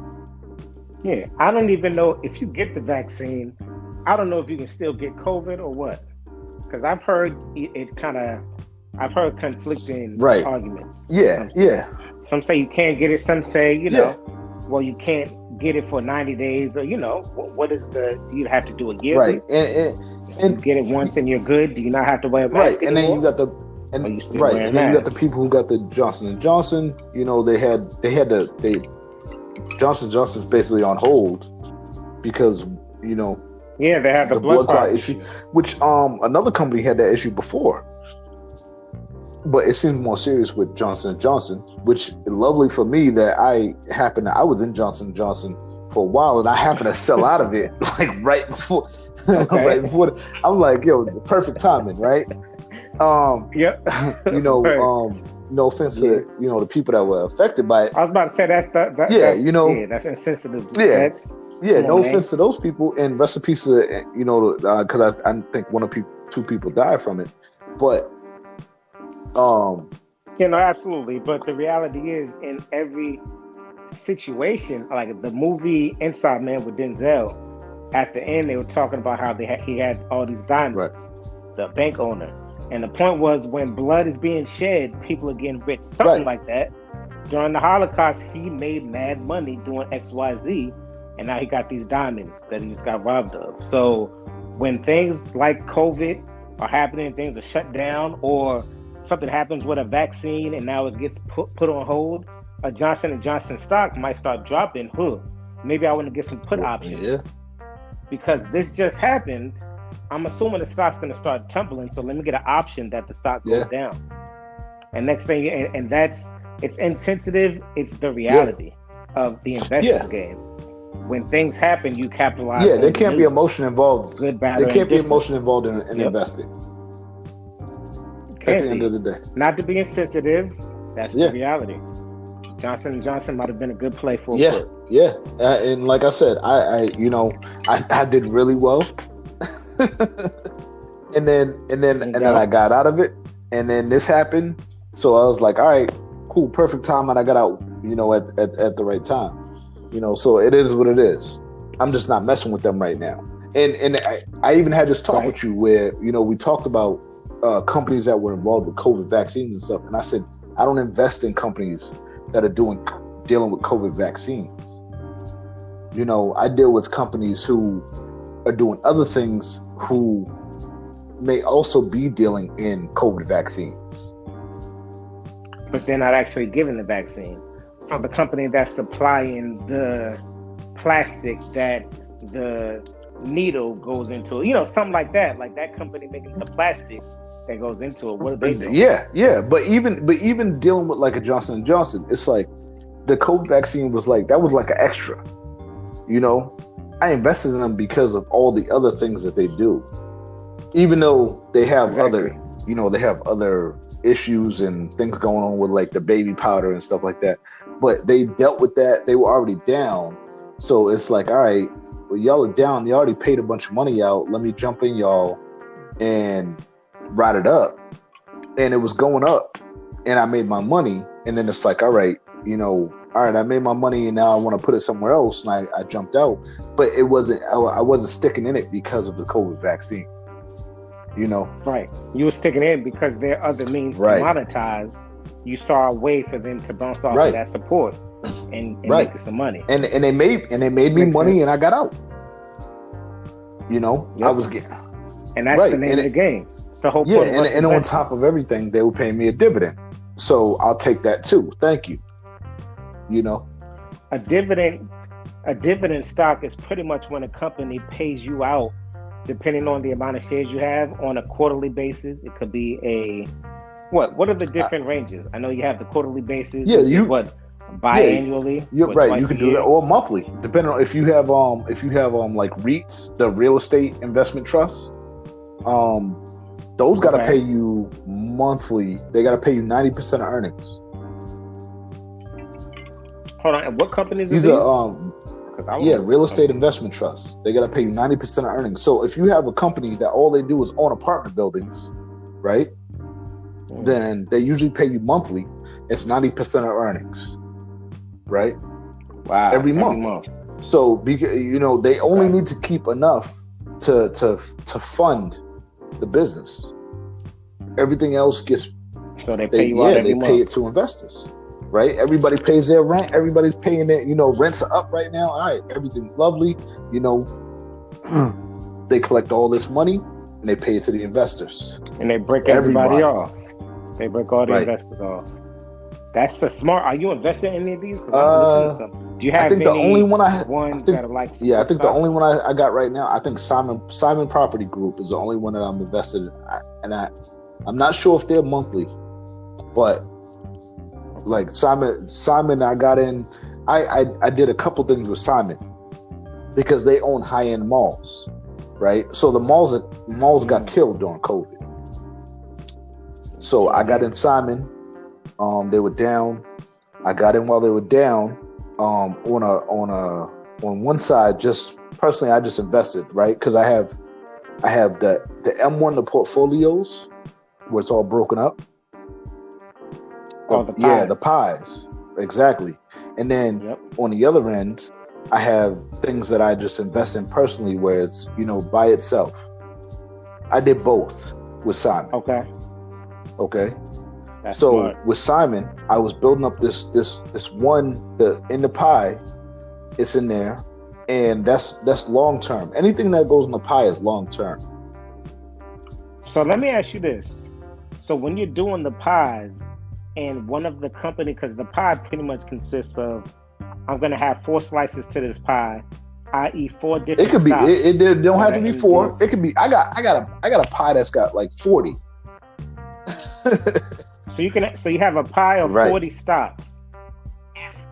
Yeah, I don't even know if you get the vaccine. I don't know if you can still get COVID or what, because I've heard I've heard conflicting arguments. Yeah. Some say you can't get it. Some say, you know, well, you can't get it for 90 days, or, you know, what is you have to do a year? Right, and you get it once and you're good. Do you not have to wear a mask and anymore? Then you got the and then you got the people who got the Johnson & Johnson. You know, Johnson & Johnson's basically on hold because, you know, they had the blood clot issue, which another company had that issue before, but it seems more serious with Johnson & Johnson, which is lovely for me that I was in Johnson & Johnson for a while and I happened to sell out of it like right before. Right before I'm like, yo, the perfect timing, right? You know, no offense to, you know, the people that were affected by it. I was about to say that's that's insensitive. No offense to those people, and recipes to, you know, because I think two people died from it, but you know, absolutely. But the reality is, in every situation, like the movie Inside Man with Denzel, at the end they were talking about how he had all these diamonds, the bank owner. And the point was, when blood is being shed, people are getting rich. Something like that. During the Holocaust, he made mad money doing XYZ, and now he got these diamonds that he just got robbed of. So when things like COVID are happening, things are shut down, or something happens with a vaccine and now it gets put on hold, a Johnson & Johnson stock might start dropping. Maybe I want to get some put options. Yeah. Because this just happened. I'm assuming the stock's going to start tumbling, so let me get an option that the stock goes down. And next thing, and it's insensitive. It's the reality of the investment game. When things happen, you capitalize. Yeah, there can't be emotion involved. Good, bad, there can't be emotion involved in investing. At the end of the day, not to be insensitive, that's the reality. Johnson & Johnson might have been a good play for a bit. Yeah, and like I said, I did really well. and then I got out of it, and then this happened. So I was like, all right, cool, perfect time, and I got out, you know, at the right time. You know, so it is what it is. I'm just not messing with them right now. And I even had this talk with you where, you know, we talked about companies that were involved with COVID vaccines and stuff, and I said I don't invest in companies that are dealing with COVID vaccines. You know, I deal with companies who are doing other things who may also be dealing in COVID vaccines. But they're not actually giving the vaccine. So the company that's supplying the plastic that the needle goes into, you know, something like that company making the plastic that goes into it, what are they doing? Yeah. But even dealing with like a Johnson & Johnson, it's like the COVID vaccine was like, that was like an extra, you know? I invested in them because of all the other things that they do. Even though they have other issues and things going on with like the baby powder and stuff like that. But they dealt with that. They were already down. So it's like, all right, well, y'all are down. They already paid a bunch of money out. Let me jump in, y'all, and ride it up. And it was going up, and I made my money. And then it's like, all right, you know, all right, I made my money and now I want to put it somewhere else. And I jumped out, but I wasn't sticking in it because of the COVID vaccine, you know? Right. You were sticking in because there are other means to monetize. You saw a way for them to bounce off of that support and make some money. And they made me money and I got out. You know, I was getting. And that's the name of the game. It's the whole point. And on top of everything, they were paying me a dividend. So I'll take that too. Thank you. You know, a dividend A dividend stock is pretty much when a company pays you out, depending on the amount of shares you have, on a quarterly basis. It could be a what are the different ranges? I know you have the quarterly basis. Yeah, you biannually. You're right. You can do that, or monthly, depending on if you have like REITs, the real estate investment trusts. Those got to pay you monthly. They got to pay you 90% of earnings. Hold on, and what companies these are? Real estate investment trusts. They got to pay you 90% of earnings. So if you have a company that all they do is own apartment buildings, right? Then they usually pay you monthly. It's 90% of earnings, right? Wow, every month. So because they only need to keep enough to fund the business. Everything else gets. So they pay you out every month. They pay it to investors. Right, everybody pays their rent. Everybody's paying their, rents are up right now. All right, everything's lovely. They collect all this money and they pay it to the investors. And they break everybody off. They break all the investors off. That's a smart. Are you investing in any of these? Do you have? I think the only one I that are like. Yeah, I think the only one I got right now. I think Simon Property Group is the only one that I'm invested in, and I'm not sure if they're monthly, but. Like Simon, I got in. I did a couple things with Simon because they own high-end malls, right? So the malls got killed during COVID. So I got in Simon. They were down. I got in while they were down. On one side, just personally, I just invested, right? Because I have the M1, the portfolios where it's all broken up. The pies. Exactly. And then on the other end, I have things that I just invest in personally where it's, by itself. I did both with Simon. Okay. That's smart. With Simon, I was building up this one in the pie. It's in there, and that's long term. Anything that goes in the pie is long term. So let me ask you this. So when you're doing the pies, and one of the company, because the pie pretty much consists of, I'm going to have 4 slices to this pie, i.e. 4 different. It could be. It don't have to be 4. It could be. I got a pie that's got like 40. So you have a pie of 40 stocks.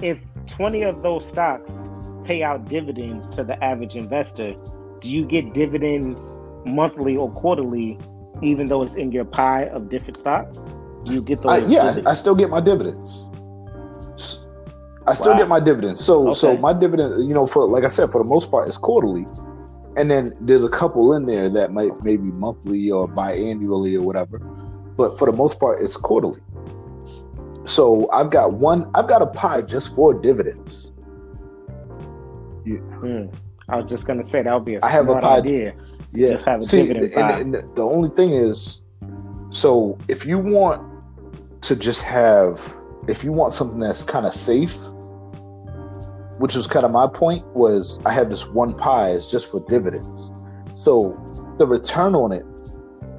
If 20 of those stocks pay out dividends to the average investor, do you get dividends monthly or quarterly, even though it's in your pie of different stocks? You get those? I still get my dividends. I still get my dividends. So my dividend, for like I said, for the most part, is quarterly, and then there's a couple in there that might maybe monthly or biannually or whatever. But for the most part, it's quarterly. So I've got a pie just for dividends. I was just gonna say that would be a smart idea. Yeah. Just have a dividend pie. And the only thing is, so if you want something that's kind of safe, which was kind of my point, was I have this one pie is just for dividends. So the return on it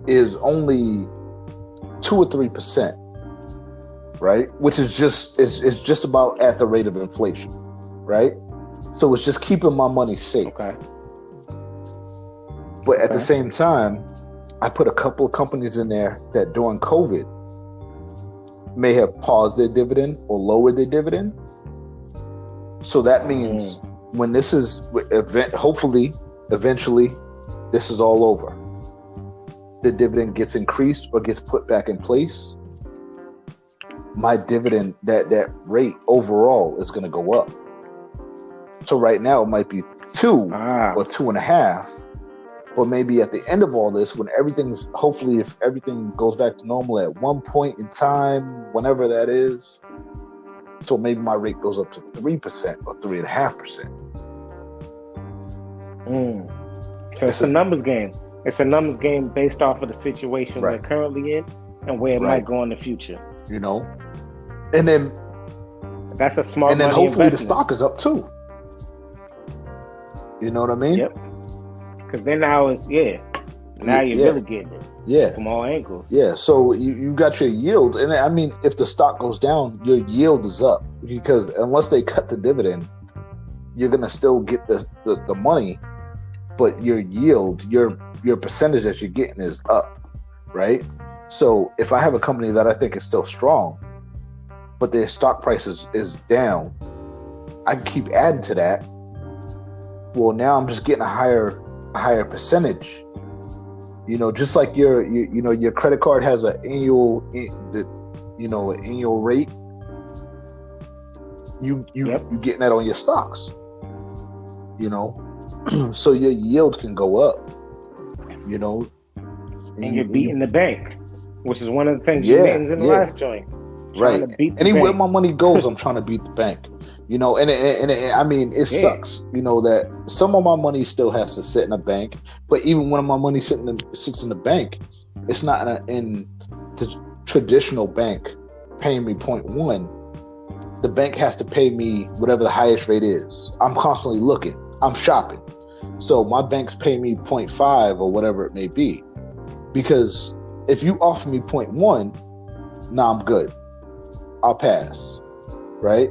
is only 2 or 3%, right? Which is just about at the rate of inflation, right? So it's just keeping my money safe. Okay. But at the same time, I put a couple of companies in there that during COVID may have paused their dividend or lowered their dividend. So that means when this is hopefully, eventually, this is all over. The dividend gets increased or gets put back in place. My dividend, that rate overall is going to go up. So right now it might be 2 or 2.5. But maybe at the end of all this, when hopefully if everything goes back to normal at one point in time, whenever that is, so maybe my rate goes up to 3% or 3.5%. So it's a numbers game. It's a numbers game based off of the situation we're currently in and where it might go in the future. And then that's a smart. And then hopefully investment. The stock is up too. You know what I mean? Yep. Because then now you're really getting it. From all angles. Yeah. So you got your yield, and I mean, if the stock goes down, your yield is up because unless they cut the dividend, you're gonna still get the money, but your yield, your percentage that you're getting is up, right? So if I have a company that I think is still strong, but their stock price is down, I can keep adding to that. Well, now I'm just getting a higher percentage. You know, just like your credit card has an annual rate. You getting that on your stocks. You know, so your yield can go up. You know, and you're beating the bank, which is one of the things you mentioned in the last joint. Right. Anywhere my money goes, I'm trying to beat the bank. You know, and I mean, it sucks. You know that some of my money still has to sit in a bank, but even when my money sits in the bank, it's not in the traditional bank paying me 0.1. The bank has to pay me whatever the highest rate is. I'm constantly looking. I'm shopping. So my bank's paying me 0.5 or whatever it may be. Because if you offer me 0.1, nah, I'm good. I'll pass. Right?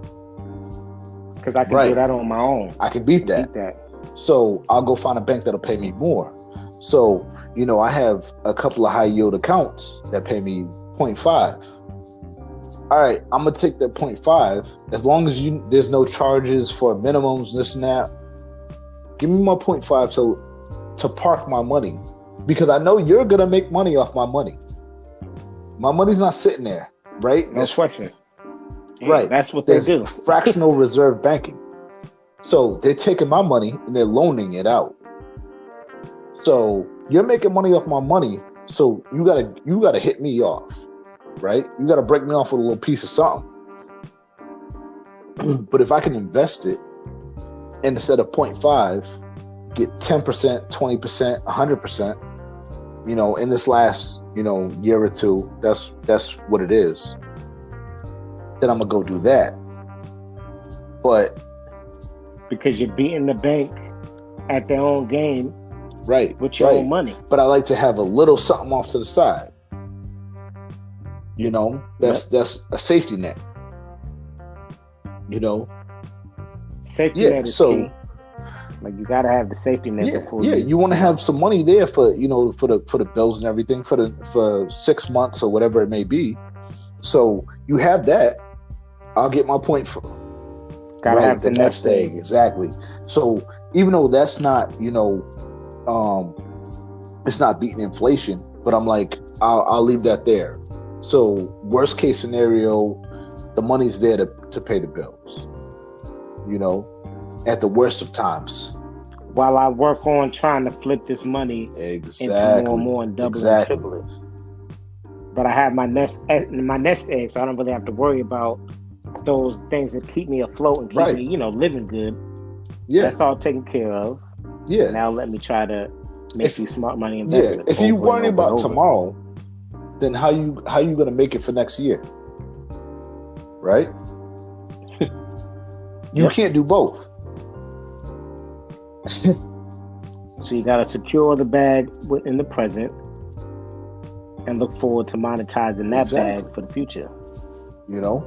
Because I can do that on my own. I can beat that. So I'll go find a bank that'll pay me more. So, you know, I have a couple of high yield accounts that pay me 0.5. All right, I'm going to take that 0.5. As long as there's no charges for minimums, this and that, give me my 0.5 to park my money. Because I know you're going to make money off my money. My money's not sitting there, right? No question. Right. That's what they do. Fractional reserve banking. So they're taking my money and they're loaning it out. So you're making money off my money. So you gotta hit me off, right? You gotta break me off with a little piece of something. But if I can invest it and instead of 0.5, get 10%, 20%, 100%, you know, in this last, you know, year or two, that's what it is. Then I'm gonna go do that. But because you're beating the bank at their own game, right, with your own money. But I like to have a little something off to the side. You know, that's a safety net. You know, safety net is key. Like you gotta have the safety net before. You want to have some money there for, you know, for the bills and everything for 6 months or whatever it may be. So you have that. I'll get my point for. Gotta have the next thing. Exactly. So even though that's not, you know, it's not beating inflation, but I'm like, I'll leave that there. So worst case scenario, the money's there to pay the bills. You know, at the worst of times. While I work on trying to flip this money into more and more and double and triple it. But I have my nest egg, so I don't really have to worry about those things that keep me afloat and keep me, you know, living good. Yeah, that's all taken care of. Yeah. Now let me try to make these smart money investments. Yeah. If you worry about tomorrow, then how you gonna make it for next year? Right? You can't do both. So you gotta secure the bag in the present and look forward to monetizing that bag for the future. You know?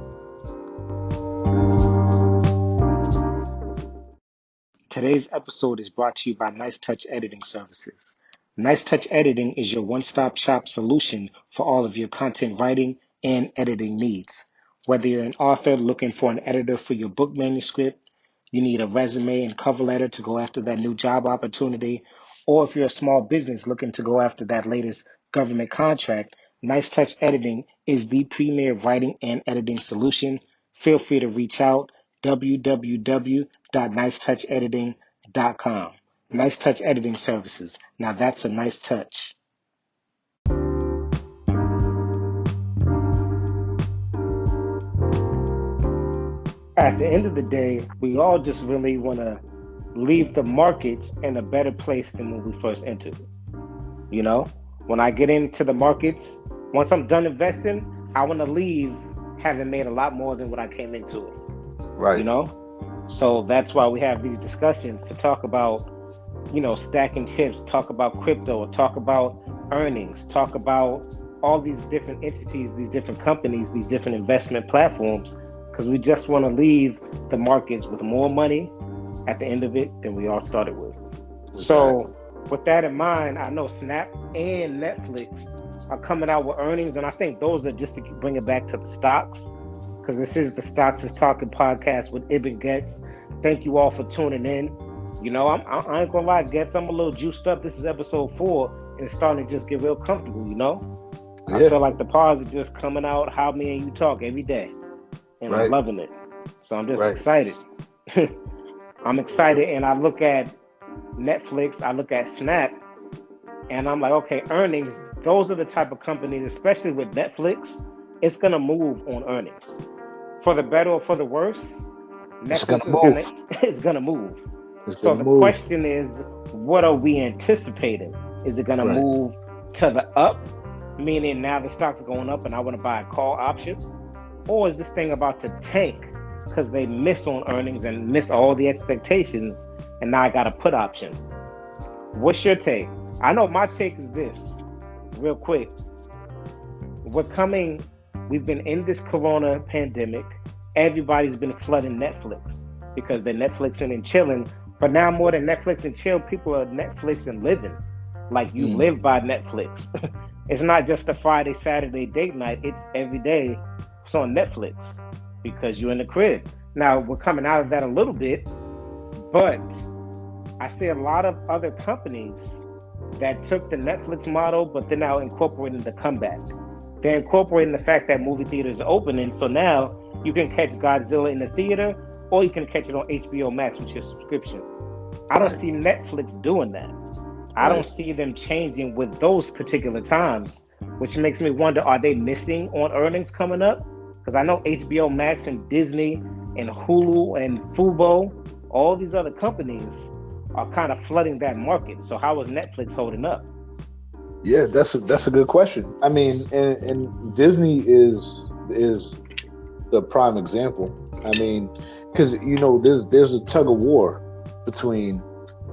Today's episode is brought to you by Nice Touch Editing Services. Nice Touch Editing is your one-stop shop solution for all of your content writing and editing needs. Whether you're an author looking for an editor for your book manuscript, you need a resume and cover letter to go after that new job opportunity, or if you're a small business looking to go after that latest government contract, Nice Touch Editing is the premier writing and editing solution. Feel free to reach out, www.nicetouchediting.com. Nice Touch Editing Services. Now that's a nice touch. At the end of the day, we all just really want to leave the markets in a better place than when we first entered. You know, when I get into the markets, once I'm done investing, I want to leave having made a lot more than what I came into it. Right. You know? So that's why we have these discussions to talk about, you know, stacking chips, talk about crypto, talk about earnings, talk about all these different entities, these different companies, these different investment platforms, because we just want to leave the markets with more money at the end of it than we all started with. Exactly. So with that in mind, I know Snap and Netflix are coming out with earnings, and I think those are just to bring it back to the stocks, because this is the Stocks is Talking podcast with Ibn Getz. Thank you all for tuning in. You know, I ain't gonna lie, Getz, I'm a little juiced up. This is episode 4, and it's starting to just get real comfortable, you know? Yeah. I feel like the pause are just coming out how me and you talk every day, and I'm loving it. So I'm just excited. I'm excited, and I look at Netflix, I look at Snap, and I'm like, okay, earnings, those are the type of companies, especially with Netflix, it's going to move on earnings. For the better or for the worse, Netflix it's going to move. So the question is, what are we anticipating? Is it going to move to the up, meaning now the stock's going up and I want to buy a call option? Or is this thing about to tank because they miss on earnings and miss all the expectations, and now I got a put option? What's your take? I know my take is this, real quick. We've been in this corona pandemic. Everybody's been flooding Netflix because they're Netflixing and chilling. But now more than Netflix and chill, people are Netflix and living. Like you live by Netflix. It's not just a Friday, Saturday date night. It's every day. It's on Netflix because you're in the crib. Now we're coming out of that a little bit, but I see a lot of other companies that took the Netflix model, but they're now incorporating the comeback. They're incorporating the fact that movie theaters are opening, so now you can catch Godzilla in the theater, or you can catch it on HBO Max with your subscription. I don't see Netflix doing that. I don't see them changing with those particular times, which makes me wonder, are they missing on earnings coming up? Because I know HBO Max and Disney and Hulu and Fubo, all these other companies are kind of flooding that market. So how is Netflix holding up? Yeah, that's a good question. I mean, and Disney is the prime example. I mean, because you know, there's a tug of war between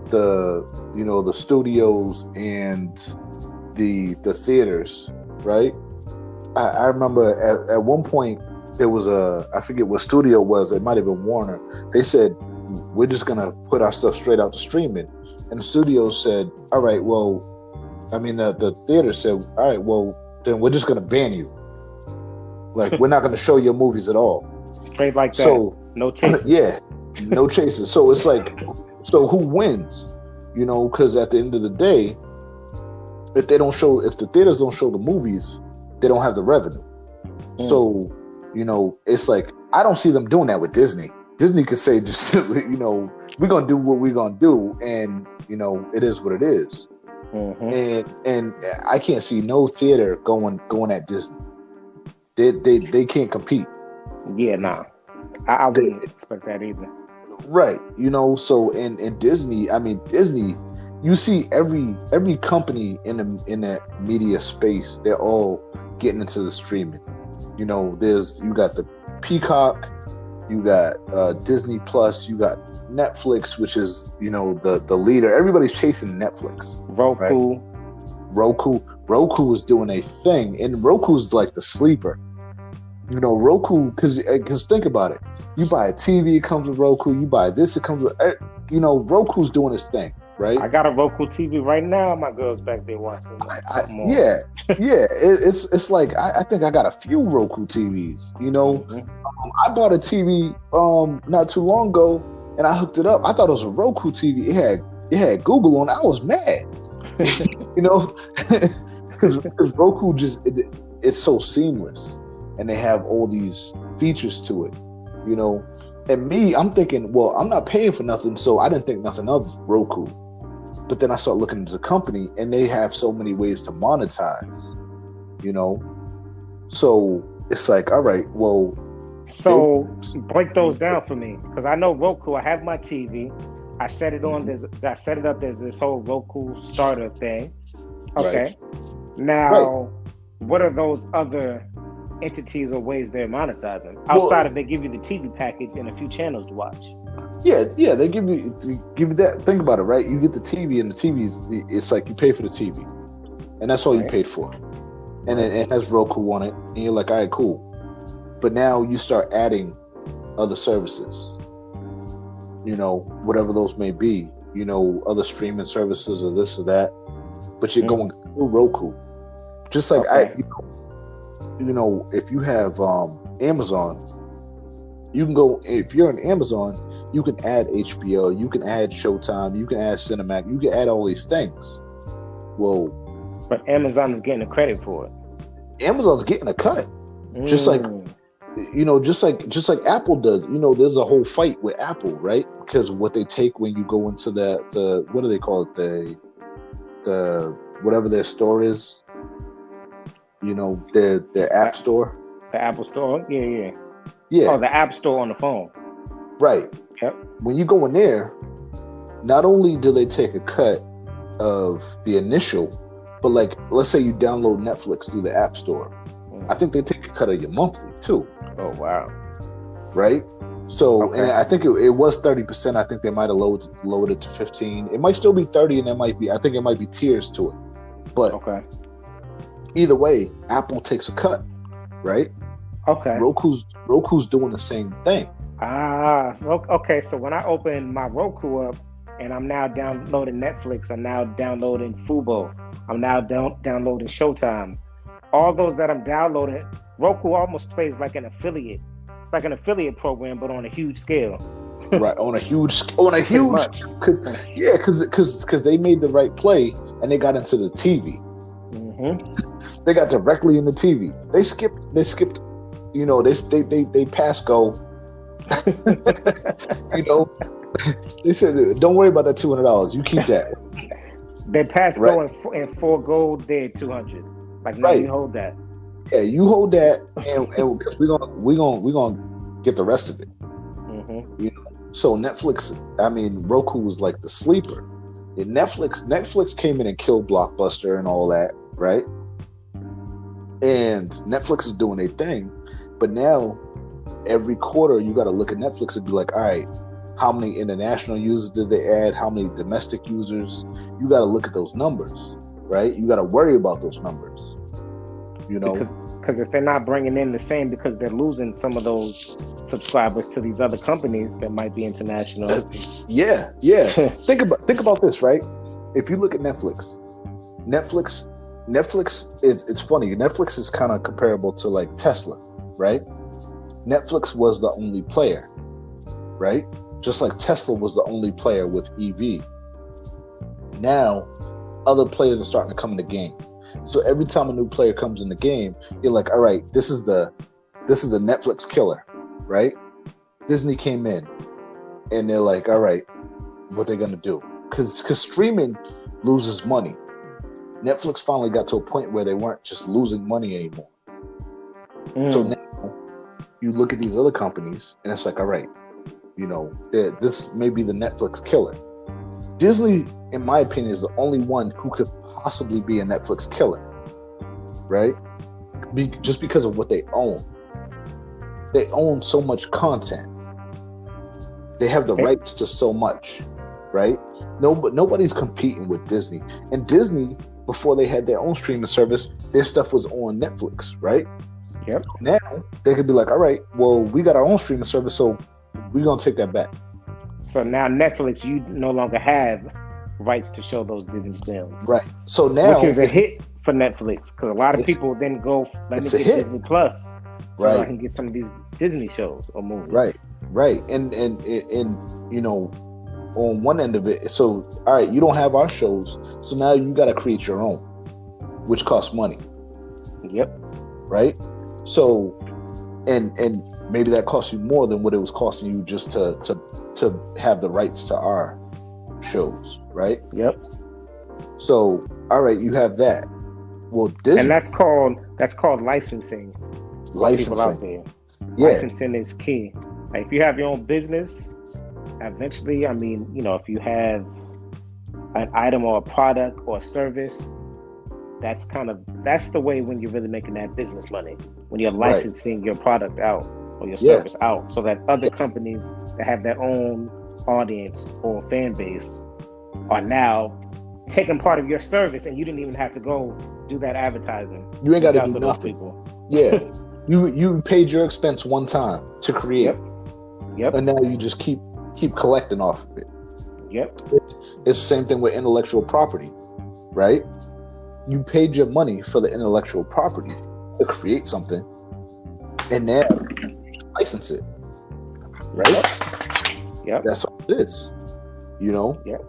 the studios and the theaters, right? I remember at one point there was I forget what studio it was. It might have been Warner. They said, we're just gonna put our stuff straight out to streaming, and the studio said, all right, well, I mean the theater said, all right, well, then we're just gonna ban you. Like, we're not gonna show your movies at all. Straight like that. So no chases. Yeah, no chases. So it's like, so who wins? You know, because at the end of the day, if the theaters don't show the movies, they don't have the revenue. So, you know, it's like, I don't see them doing that with Disney. Disney could say, just, you know, we're going to do what we're going to do. And, you know, it is what it is. And I can't see no theater going at Disney. They can't compete. Yeah, nah. I wouldn't expect that either. Right. You know, so in Disney, I mean, Disney, you see every company in that media space, they're all getting into the streaming. You know, you got the Peacock, you got Disney Plus, you got Netflix, which is, you know, the leader. Everybody's chasing Netflix. Roku. Right? Roku is doing a thing, and Roku's like the sleeper. You know, Roku, because think about it. You buy a TV, it comes with Roku. You buy this, it comes with, you know, Roku's doing his thing, right? I got a Roku TV right now. My girl's back there watching. Yeah. It's like, I think I got a few Roku TVs, you know. I bought a TV not too long ago, and I hooked it up. I thought it was a Roku TV. It had Google on it. I was mad, you know, because Roku it's so seamless. And they have all these features to it, you know. And me, I'm thinking, well, I'm not paying for nothing, so I didn't think nothing of Roku. But then I started looking into the company, and they have so many ways to monetize, you know. So it's like, all right, well. So break those down for me, because I know Roku. I have my TV. I set it on. I set it up. There's this whole Roku starter thing. Okay. Right. Now, what are those other entities or ways they're monetizing outside of they give you the TV package and a few channels to watch? Yeah, they give you that. Think about it, right? You get the TV, and the TV's, it's like you pay for the TV, and that's all you paid for, and it has Roku on it, and you're like, all right, cool. But now you start adding other services, whatever those may be, other streaming services or this or that, but you're going through Roku. Just like if you have Amazon, you can go, if you're on Amazon, you can add HBO, you can add Showtime, you can add Cinemax, you can add all these things. Well, but Amazon is getting a credit for it. Amazon's getting a cut. Just like just like Apple does. There's a whole fight with Apple, right? Because what they take when you go into the what do they call it? The whatever their store is. Their app store. The Apple Store? Yeah. Yeah. Oh, the App Store on the phone. Right. Yep. When you go in there, not only do they take a cut of the initial, but like, let's say you download Netflix through the App Store. I think they take a cut of your monthly too. Oh, wow. Right? So, and I think it was 30%. I think they might have lowered it to 15. It might still be 30, and I think it might be tiers to it. But either way, Apple takes a cut, right? Okay. Roku's doing the same thing. Okay. So when I open my Roku up and I'm now downloading Netflix, I'm now downloading Fubo, I'm now downloading Showtime. All those that I'm downloading, Roku almost plays like an affiliate. It's like an affiliate program, but on a huge scale. Right, on a huge, because they made the right play and they got into the TV. Mm-hmm. They got directly in the TV. They skipped. They passed go. They said, "Don't worry about that $200. You keep that." They passed go and forego their $200. Like, no, you hold that. Yeah, you hold that, and because we're gonna get the rest of it. Mm-hmm. So Netflix, Roku was like the sleeper. And Netflix came in and killed Blockbuster and all that, right? And Netflix is doing their thing, but now every quarter you got to look at Netflix and be like, all right, how many international users did they add? How many domestic users? You got to look at those numbers, right? You got to worry about those numbers, Because if they're not bringing in the same, because they're losing some of those subscribers to these other companies that might be international. Yeah. Think about this, right? If you look at Netflix is, it's funny. Netflix is kind of comparable to like Tesla, right? Netflix was the only player, right? Just like Tesla was the only player with EV. Now, other players are starting to come in the game. So every time a new player comes in the game, you're like, all right, this is the Netflix killer, right? Disney came in, and they're like, all right, what they're gonna do? Because streaming loses money. Netflix finally got to a point where they weren't just losing money anymore. So now you look at these other companies, and it's like, all right, this may be the Netflix killer. Disney, in my opinion, is the only one who could possibly be a Netflix killer, right? Just because of what they own. They own so much content. They have the rights to so much, right? Nobody's competing with Disney. And Disney, before they had their own streaming service, their stuff was on Netflix, right? Yep. Now they could be like, all right, well, we got our own streaming service, so we're gonna take that back. So now Netflix, you no longer have rights to show those Disney films. Right. So now, which is a hit for Netflix, because a lot of people then go, let me get Disney Plus, so I can get some of these Disney shows or movies. Right. And on one end of it, so all right, you don't have our shows, so now you got to create your own, which costs money. Yep. Right. So, and maybe that costs you more than what it was costing you just to have the rights to our shows, right? Yep. So, all right, you have that. Well, Disney, and that's called licensing. People out there. Yeah. Licensing is key. Like, if you have your own business, eventually, if you have an item or a product or a service, that's the way when you're really making that business money, when you're licensing your product out or your service out, so that other companies that have their own audience or fan base are now taking part of your service, and you didn't even have to go do that advertising. You ain't got to do nothing. You paid your expense one time to create. Yep. And now you just keep keep collecting off of it. Yep. It's the same thing with intellectual property, right? You paid your money for the intellectual property to create something, and now you license it, right? Yep. That's all it is, you know. Yep.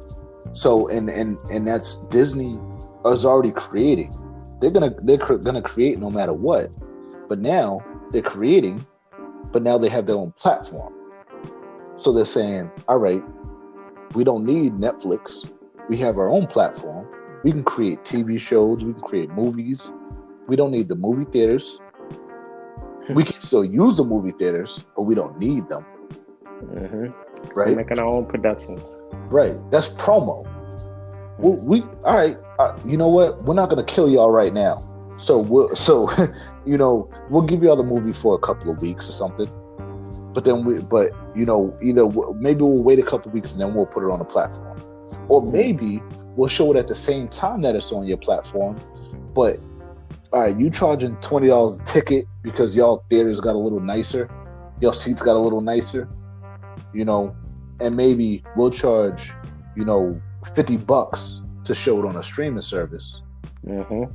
So and that's Disney is already creating. They're gonna create no matter what, but now they're creating, but now they have their own platform. So they're saying, all right, we don't need Netflix. We have our own platform. We can create TV shows. We can create movies. We don't need the movie theaters. We can still use the movie theaters, but we don't need them. Mm-hmm. Right? We're making our own productions. Right. That's promo. We all right. You know what? We're not gonna kill y'all right now. So we'll give y'all the movie for a couple of weeks or something. But then either maybe we'll wait a couple of weeks and then we'll put it on the platform, or maybe we'll show it at the same time that it's on your platform. But all right, you charging $20 a ticket because y'all theaters got a little nicer, your seats got a little nicer, and maybe we'll charge, $50 to show it on a streaming service. Mm-hmm.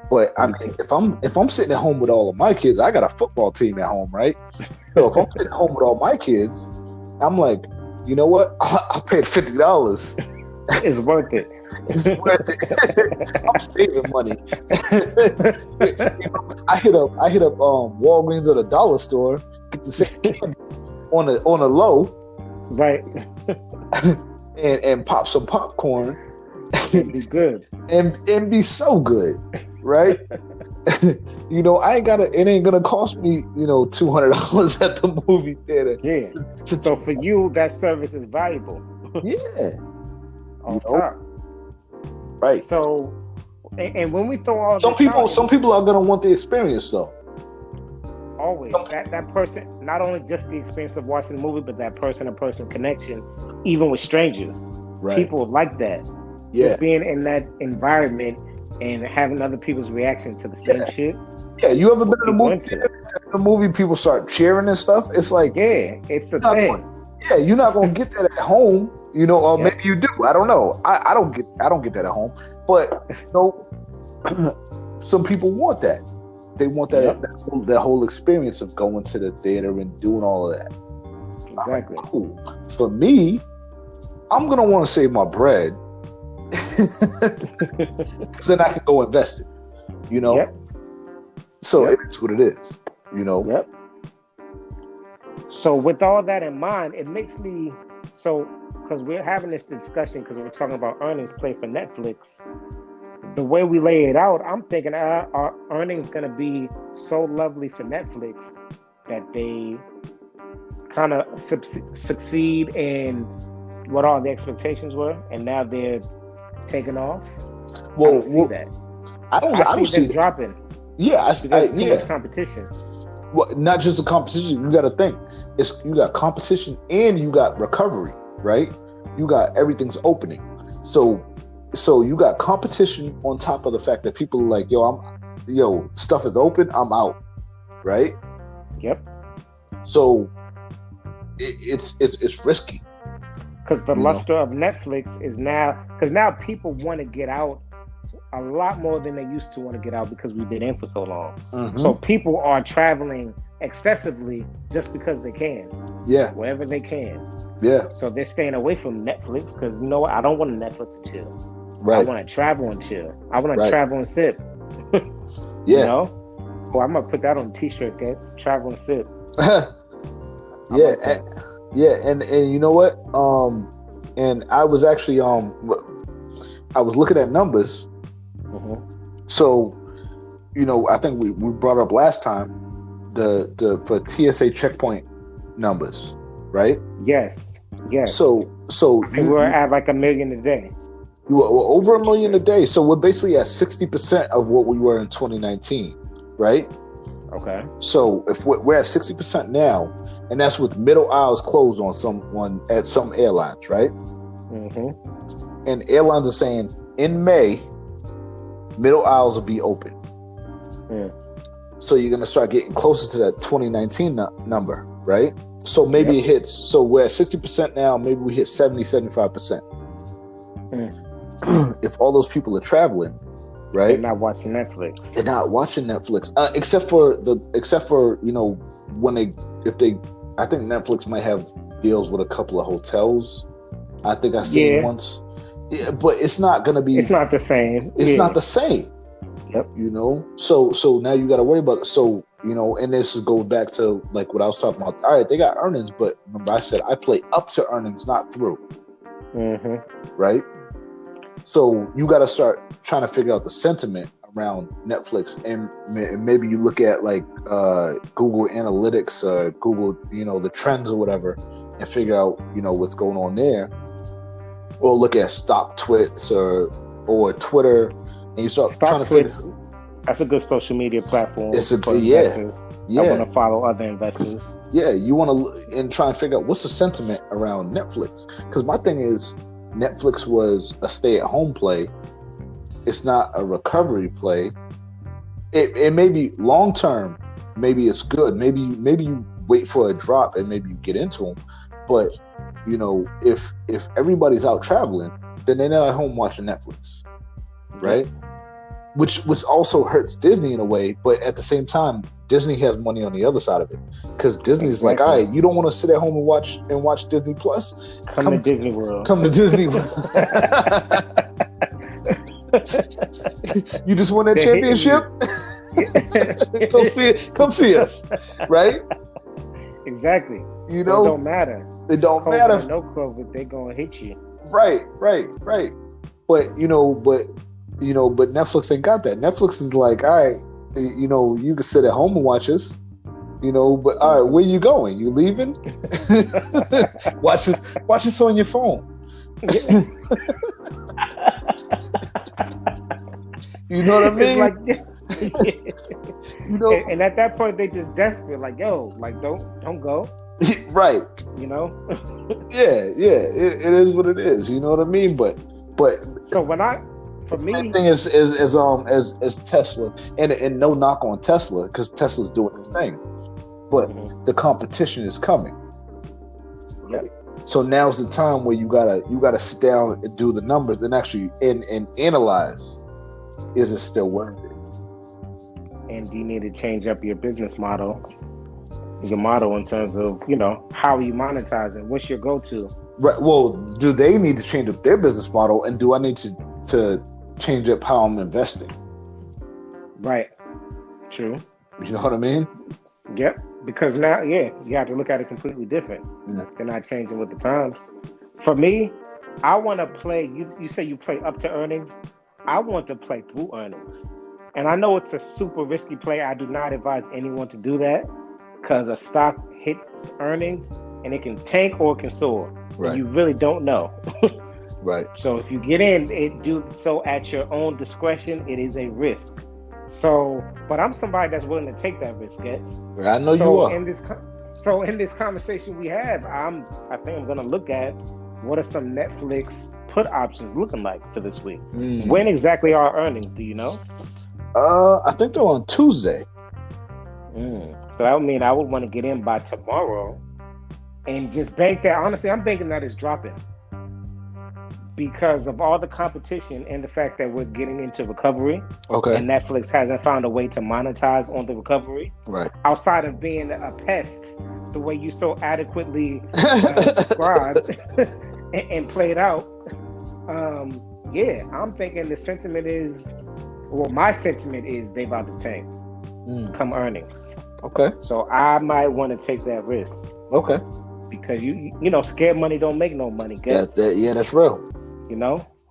But I mean, if I'm sitting at home with all of my kids, I got a football team at home, right? So if I'm sitting at home with all my kids, I'm like, you know what? I paid $50. It's worth it. It's worth it. I'm saving money. I hit up Walgreens or the dollar store, get the same candy on a low, right? and pop some popcorn. It'd be good and be so good, right? It ain't gonna cost me $200 at the movie theater. Yeah. So for you, that service is valuable. Yeah. On top. Right. So, and when we throw all some people are gonna want the experience though. Always that person, not only just the experience of watching the movie, but that person-to-person connection, even with strangers. Right. People like that. Yeah. Just being in that environment and having other people's reaction to the same shit. Yeah, you ever been in a movie? People start cheering and stuff. It's like, yeah, it's a thing. You're not gonna get that at home, or maybe you do. I don't know. I don't get that at home. But some people want that. They want that whole experience of going to the theater and doing all of that. Exactly. Cool. For me, I'm gonna want to save my bread. Because then I can go invest it, Yep. So it's what it is, Yep. So with all that in mind, it makes me because we're having this discussion because we're talking about earnings play for Netflix. The way we lay it out, I'm thinking our earnings going to be so lovely for Netflix that they kind of succeed in what all the expectations were, and now they're taking off. Well, I don't see that. I don't see them dropping. Yeah, I see. There's too much competition. Well, not just the competition. You got to think. You got competition and you got recovery, right? You got everything's opening. So you got competition on top of the fact that people are like, stuff is open. I'm out, right? Yep. So it's risky. Because the luster of Netflix is now people want to get out a lot more than they used to want to get out because we've been in for so long. Mm-hmm. So people are traveling excessively just because they can. Yeah. Wherever they can. Yeah. So they're staying away from Netflix because I don't want Netflix and chill. Right. I want to travel and chill. I want to travel and sip. Yeah. Well, I'm gonna put that on a t-shirt, guys. Travel and sip. And you know what? And I was actually I was looking at numbers. Mm-hmm. So, I think we brought up last time the for TSA checkpoint numbers, right? Yes. So we're at like 1 million a day. We're over 1 million a day. So we're basically at 60% of what we were in 2019, right? Okay. So if we're at 60% now, and that's with middle aisles closed at some airlines, right? Mm-hmm. And airlines are saying in May, middle aisles will be open. Mm. So you're gonna start getting closer to that 2019 number, right? So maybe it hits. So we're at 60% now. Maybe we hit 70, 75%. If all those people are traveling, right? They're not watching Netflix. They're not watching Netflix, except for when I think Netflix might have deals with a couple of hotels. I think I seen once. Yeah, but it's not gonna be. It's not the same. It's not the same. Yep. So now you got to worry about it. So and this goes back to like what I was talking about. All right, they got earnings, but remember I said I play up to earnings, not through. Right. So you got to start trying to figure out the sentiment around Netflix, and maybe you look at like Google Analytics, Google, the trends or whatever, and figure out what's going on there, or look at stock twits or Twitter, and you start trying to figure. That's a good social media platform. It's for investors. I want to follow other investors. Yeah, you want to and try and figure out what's the sentiment around Netflix, because my thing is Netflix was a stay-at-home play. It's not a recovery play. It may be long term. Maybe it's good. Maybe you wait for a drop and maybe you get into them. But if everybody's out traveling, then they're not at home watching Netflix, right? Which also hurts Disney in a way. But at the same time, Disney has money on the other side of it, because Disney's like, all right, you don't want to sit at home and watch Disney Plus? Come to Disney World. Come to Disney World. You just won that championship? Come see us, right? Exactly. It don't matter. It don't COVID matter. or no COVID, they're gonna hit you. Right. But Netflix ain't got that. Netflix is like, all right, you can sit at home and watch us. But all right, where you going? You leaving? Watch this on your phone. You know what I mean? And at that point, they just desperate, like, yo, like, don't go. Right. Yeah. It is what it is. You know what I mean? But so for me, the thing is Tesla, and no knock on Tesla, because Tesla's doing its thing, but the competition is coming. Yep. So now's the time where you gotta sit down and do the numbers and actually and analyze, is it still worth it? And do you need to change up your business model, in terms of how you monetize it? What's your go-to? Right. Well, do they need to change up their business model, and do I need to change up how I'm investing? Right. True. You know what I mean? Yep. Because now, you have to look at it completely different. They're not changing with the times. For me, I want to play. You say you play up to earnings. I want to play through earnings. And I know it's a super risky play. I do not advise anyone to do that, because a stock hits earnings and it can tank or it can soar. Right. You really don't know. Right. So if you get in, do so at your own discretion. It is a risk. So, but I'm somebody that's willing to take that risk, Gets. I know you are. In this conversation we have, I think I'm going to look at what are some Netflix put options looking like for this week. When exactly are earnings? Do you know? I think they're on Tuesday. So that would mean I would want to get in by tomorrow and just bank that. Honestly, I'm banking that it's dropping because of all the competition and the fact that we're getting into recovery. Okay. And Netflix hasn't found a way to monetize on the recovery. Right. Outside of being a pest, the way you so adequately described and played out. I'm thinking the sentiment is, my sentiment is they about to tank come earnings. Okay. So I might want to take that risk. Okay. Because you scared money don't make no money. That's real.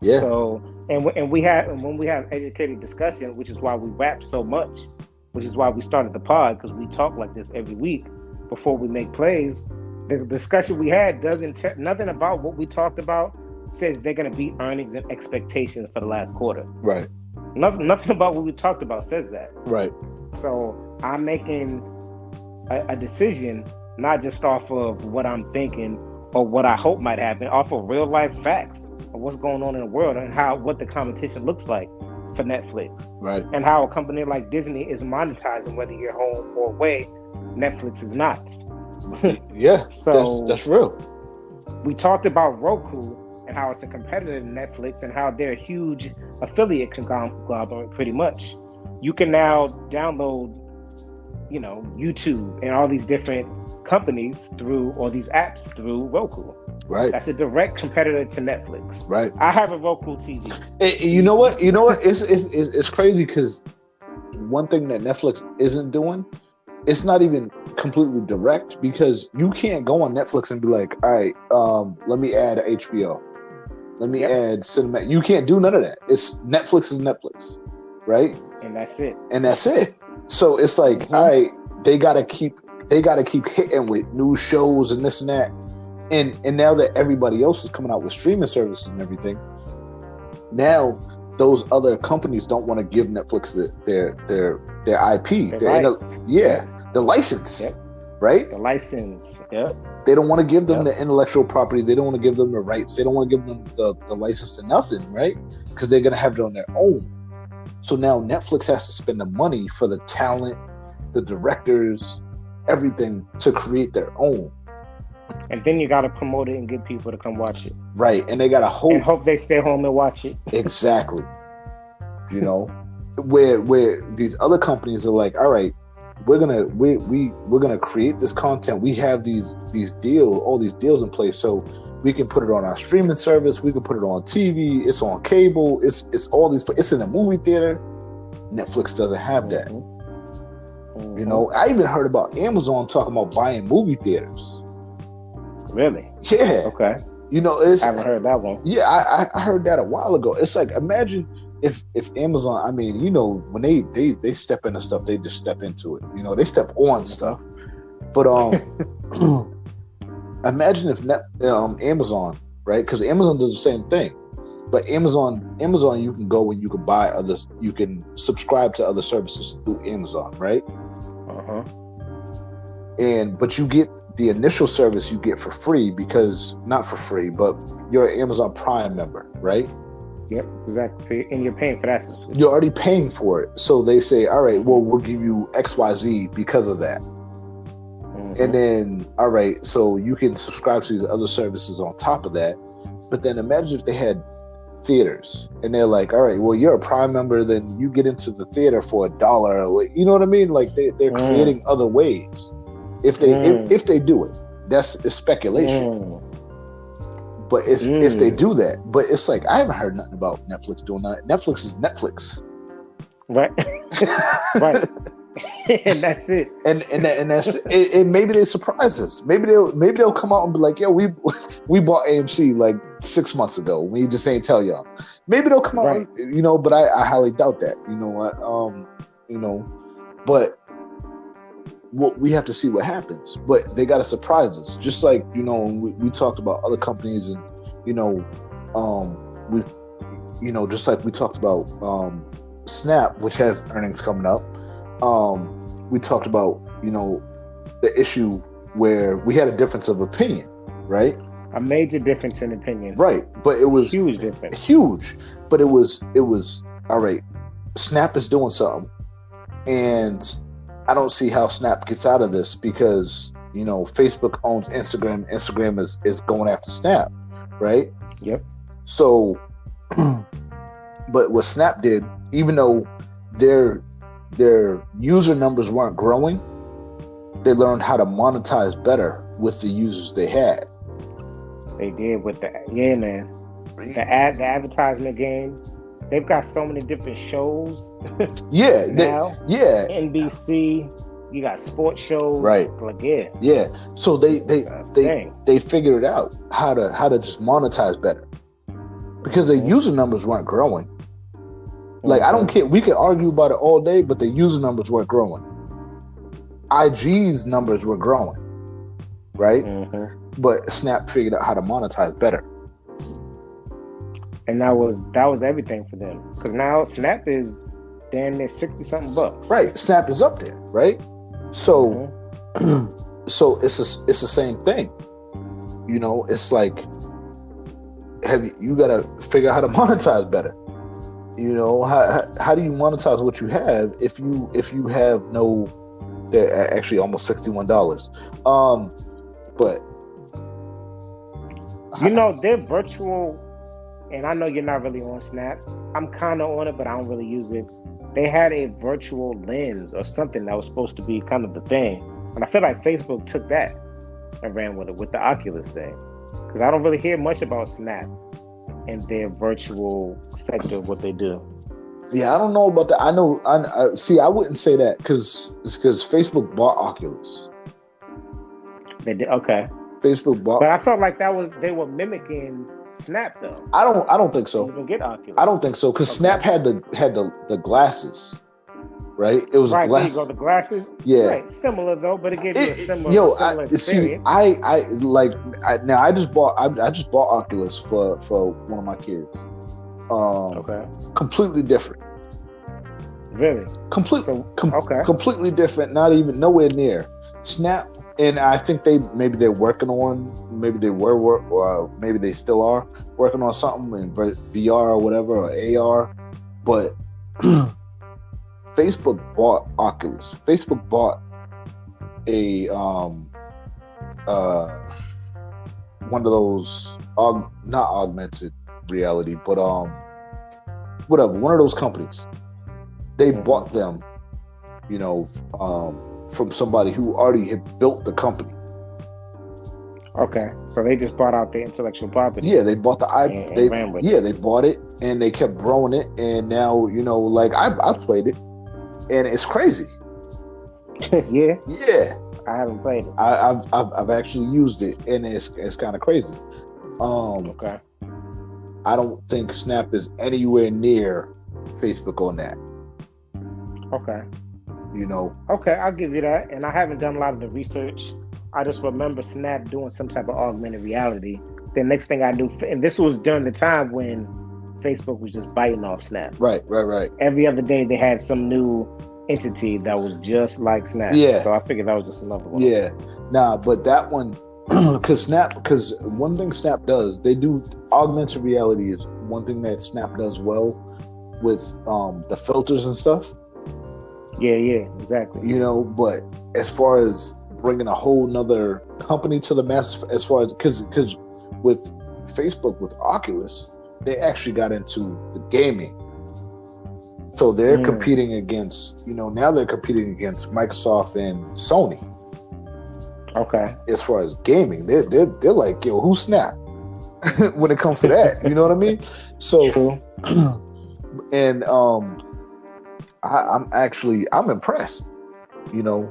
Yeah. So when we have educated discussion, which is why we rap so much, which is why we started the pod, because we talk like this every week before we make plays. The discussion we had doesn't nothing about what we talked about says they're going to beat earnings and expectations for the last quarter. Right. Nothing about what we talked about says that. Right. So I'm making a decision not just off of what I'm thinking or what I hope might happen, off of real life facts of what's going on in the world and what the competition looks like. for Netflix. Right. And how a company like Disney is monetizing whether you're home or away, Netflix is not. Yeah, so that's real. We talked about Roku and how it's a competitor to Netflix and how they're a huge affiliate conglomerate, pretty much. You can now download, YouTube and all these different companies or these apps through Roku. Right. That's a direct competitor to Netflix. Right. I have a Roku TV. You know what? It's crazy because one thing that Netflix isn't doing, it's not even completely direct, because you can't go on Netflix and be like, all right, let me add HBO. Let me add cinema. You can't do none of that. It's Netflix is Netflix, right? And that's it. So it's like, all right, they gotta keep hitting with new shows and this and that. And now that everybody else is coming out with streaming services and everything, now those other companies don't want to give Netflix their IP, the license, right? The license, They don't want to give them the intellectual property. They don't want to give them the rights. They don't want to give them the license to nothing, right? Because they're gonna have it on their own. So now Netflix has to spend the money for the talent, the directors, everything to create their own. And then you got to promote it and get people to come watch it. Right. And they got to hope they stay home and watch it. Exactly. Where these other companies are like, all right, we're gonna create this content. We have all these deals in place, so we can put it on our streaming service. We can put it on TV. It's on cable. It's all these. It's in a movie theater. Netflix doesn't have that. I even heard about Amazon talking about buying movie theaters. Really? Yeah. Okay. I haven't heard that one. Yeah, I heard that a while ago. It's like, imagine if Amazon, I mean, when they step into stuff, they just step into it. They step on stuff. But imagine if Amazon, right? Because Amazon does the same thing. But Amazon, you can go and you can buy others. You can subscribe to other services through Amazon, right? But you get the initial service you get for free, because not for free, but you're an Amazon Prime member, right? Yep, exactly. And you're paying for that. You're already paying for it. So they say, all right, well, we'll give you XYZ because of that. And then, all right, so you can subscribe to these other services on top of that. But then imagine if they had theaters and they're like, all right, well, you're a Prime member, then you get into the theater for $1. You know what I mean? Like they're creating other ways. If they do it, it's speculation. But if they do that, but it's like, I haven't heard nothing about Netflix doing that. Netflix is Netflix, right? Right. And that's it. And that's it. And maybe they surprise us. Maybe they'll come out and be like, "Yo, we bought AMC like 6 months ago. We just ain't tell y'all." Maybe they'll come out, but I highly doubt that. You know what? But we have to see what happens. But they got to surprise us, just like we talked about other companies, and just like we talked about Snap, which has earnings coming up. We talked about, the issue where we had a difference of opinion, right? A major difference in opinion. Right. But it was huge difference. Huge. But it was all right, Snap is doing something. And I don't see how Snap gets out of this, because, Facebook owns Instagram. Instagram is going after Snap, right? Yep. So, but what Snap did, even though their user numbers weren't growing, they learned how to monetize better with the users they had. They did with the the advertisement game. They've got so many different shows. Now. NBC, you got sports shows. Right. Like, yeah. So they figured out how to just monetize better, because their user numbers weren't growing. Like, I don't care. We could argue about it all day, but the user numbers weren't growing. IG's numbers were growing, right? But Snap figured out how to monetize better. And that was everything for them. Because now Snap is damn near $60-something. Right. Snap is up there, right? So, so it's the same thing. It's like, you got to figure out how to monetize better. You know, how do you monetize what you have if you have no? They're actually almost $61. But you know, they're virtual, and I know you're not really on Snap. I'm kind of on it, but I don't really use it. They had a virtual lens or something that was supposed to be kind of the thing, and I feel like Facebook took that and ran with it with the Oculus thing, because I don't really hear much about Snap and their virtual sector of what they do. Yeah, I don't know about that. I see. I wouldn't say that because Facebook bought Oculus. They did, okay. Facebook bought, but I felt like they were mimicking Snap though. I don't think so. You can get Oculus. I don't think so because Snap had the glasses, right? It was right. glasses. There you go. The glasses. Yeah. Right. Similar though, but it gives you a similar experience. See, I just bought Oculus for one of my kids. Okay. Completely different. Really? Completely different. Not even nowhere near Snap. And I think they're working on, maybe they still are working on something in VR or whatever, or AR. But Facebook bought Oculus. Facebook bought a one of those not augmented reality, but whatever, one of those companies. They bought them, you know, from somebody who already had built the company. Okay, so they just bought out the intellectual property. Yeah, they bought they bought it and they kept growing it, and now, you know, like I played it, and it's crazy. Yeah. Yeah. I haven't played it. I've actually used it, and it's kind of crazy. Okay. I don't think Snap is anywhere near Facebook on that. Okay. You know. Okay, I'll give you that. And I haven't done a lot of the research. I just remember Snap doing some type of augmented reality. The next thing I knew, and this was during the time when Facebook was just biting off Snap. Right. Every other day they had some new entity that was just like Snap. Yeah. So I figured that was just another one. Yeah. Nah, but that one, because one thing Snap does, they do augmented reality is one thing that Snap does well with the filters and stuff. Yeah, exactly. You know, but as far as bringing a whole nother company to the mass, as far as because with Facebook, with Oculus, they actually got into the gaming. So they're competing against, you know, now they're competing against Microsoft and Sony. Okay. As far as gaming, they're like, yo, who's Snap? When it comes to that, you know what I mean? So, true. And I'm impressed. You know,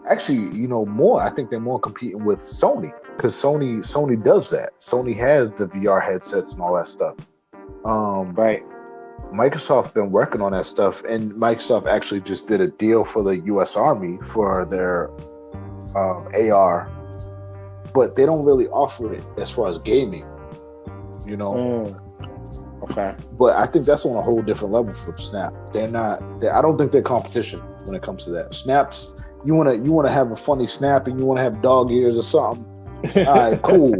actually, you know, more. I think they're more competing with Sony because Sony does that. Sony has the VR headsets and all that stuff. Right. Microsoft been working on that stuff, and Microsoft actually just did a deal for the U.S. Army for their AR, but they don't really offer it as far as gaming, you know. Okay. But I think that's on a whole different level for Snap. I don't think they're competition when it comes to that. Snaps, you wanna have a funny snap and you wanna have dog ears or something. All right, cool.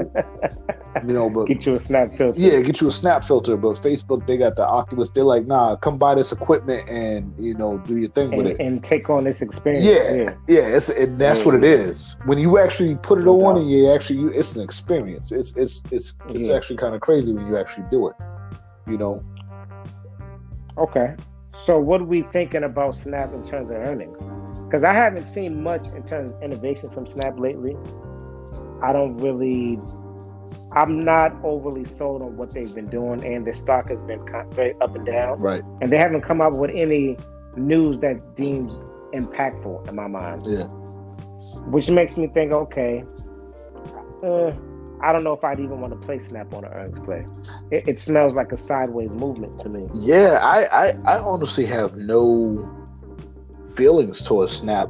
You know, but get you a Snap filter. Yeah, get you a Snap filter. But Facebook, they got the Oculus. They're like, nah, come buy this equipment and, you know, do your thing with it and take on this experience. Yeah. That's what it is. When you actually put it on, and it's an experience. It's actually kind of crazy when you actually do it. You know. Okay. So what are we thinking about Snap in terms of earnings? Because I haven't seen much in terms of innovation from Snap lately. I'm not overly sold on what they've been doing, and their stock has been very up and down. Right. And they haven't come up with any news that deems impactful in my mind. Yeah. Which makes me think, okay, I don't know if I'd even want to play Snap on an earnings play. It smells like a sideways movement to me. Yeah, I honestly have no feelings towards Snap.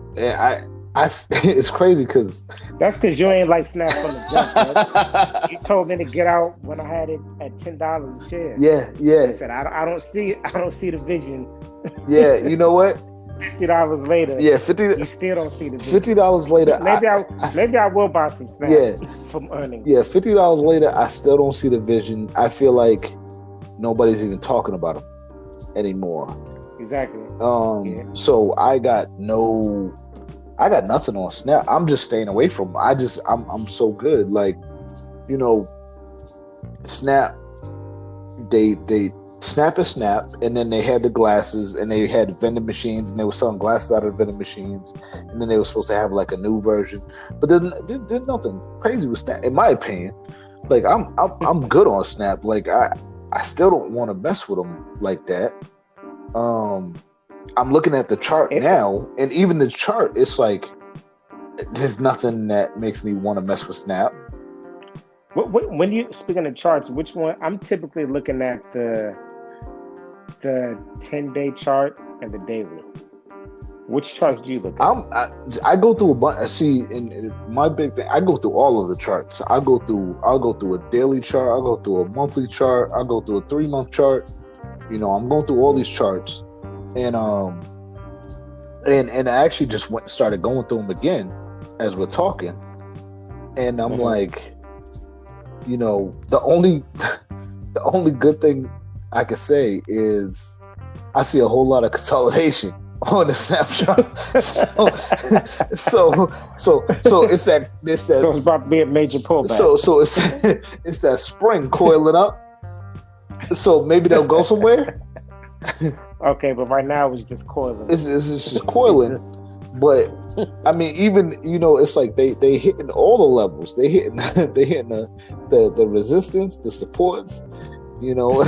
It's crazy because that's because you ain't like Snap from the jump. Right? You told me to get out when I had it at $10 a share. Yeah. I said I don't see the vision. Yeah, you know what? $50 later. Yeah, You still don't see the vision. $50 later. Maybe I will buy some Snap from earnings. Yeah, $50 later, I still don't see the vision. I feel like nobody's even talking about them anymore. Exactly. So I got nothing on Snap. I'm just staying away from them. I'm so good. Like, you know, Snap, they Snap is Snap, and then they had the glasses, and they had vending machines, and they were selling glasses out of the vending machines, and then they were supposed to have like a new version. But there's nothing crazy with Snap, in my opinion. Like, I'm good on Snap. Like, I still don't want to mess with them like that. I'm looking at the chart now, and even the chart, it's like there's nothing that makes me want to mess with Snap. When you speaking of charts, which one? I'm typically looking at the 10-day chart and the daily. Which charts do you look at? I go through a bunch. See, in my big thing, I go through all of the charts. I'll go through a daily chart. I'll go through a monthly chart. I'll go through a 3-month chart. You know, I'm going through all these charts, and I actually just started going through them again as we're talking, and I'm like, you know, the only good thing I could say is I see a whole lot of consolidation on the snapshot. so it's that. So it's about to be a major pullback. So it's that spring coiling up. So maybe they'll go somewhere. Okay, but right now it's just coiling. It's just coiling. But I mean, even, you know, it's like they hitting all the levels. They hitting the resistance, the supports. You know.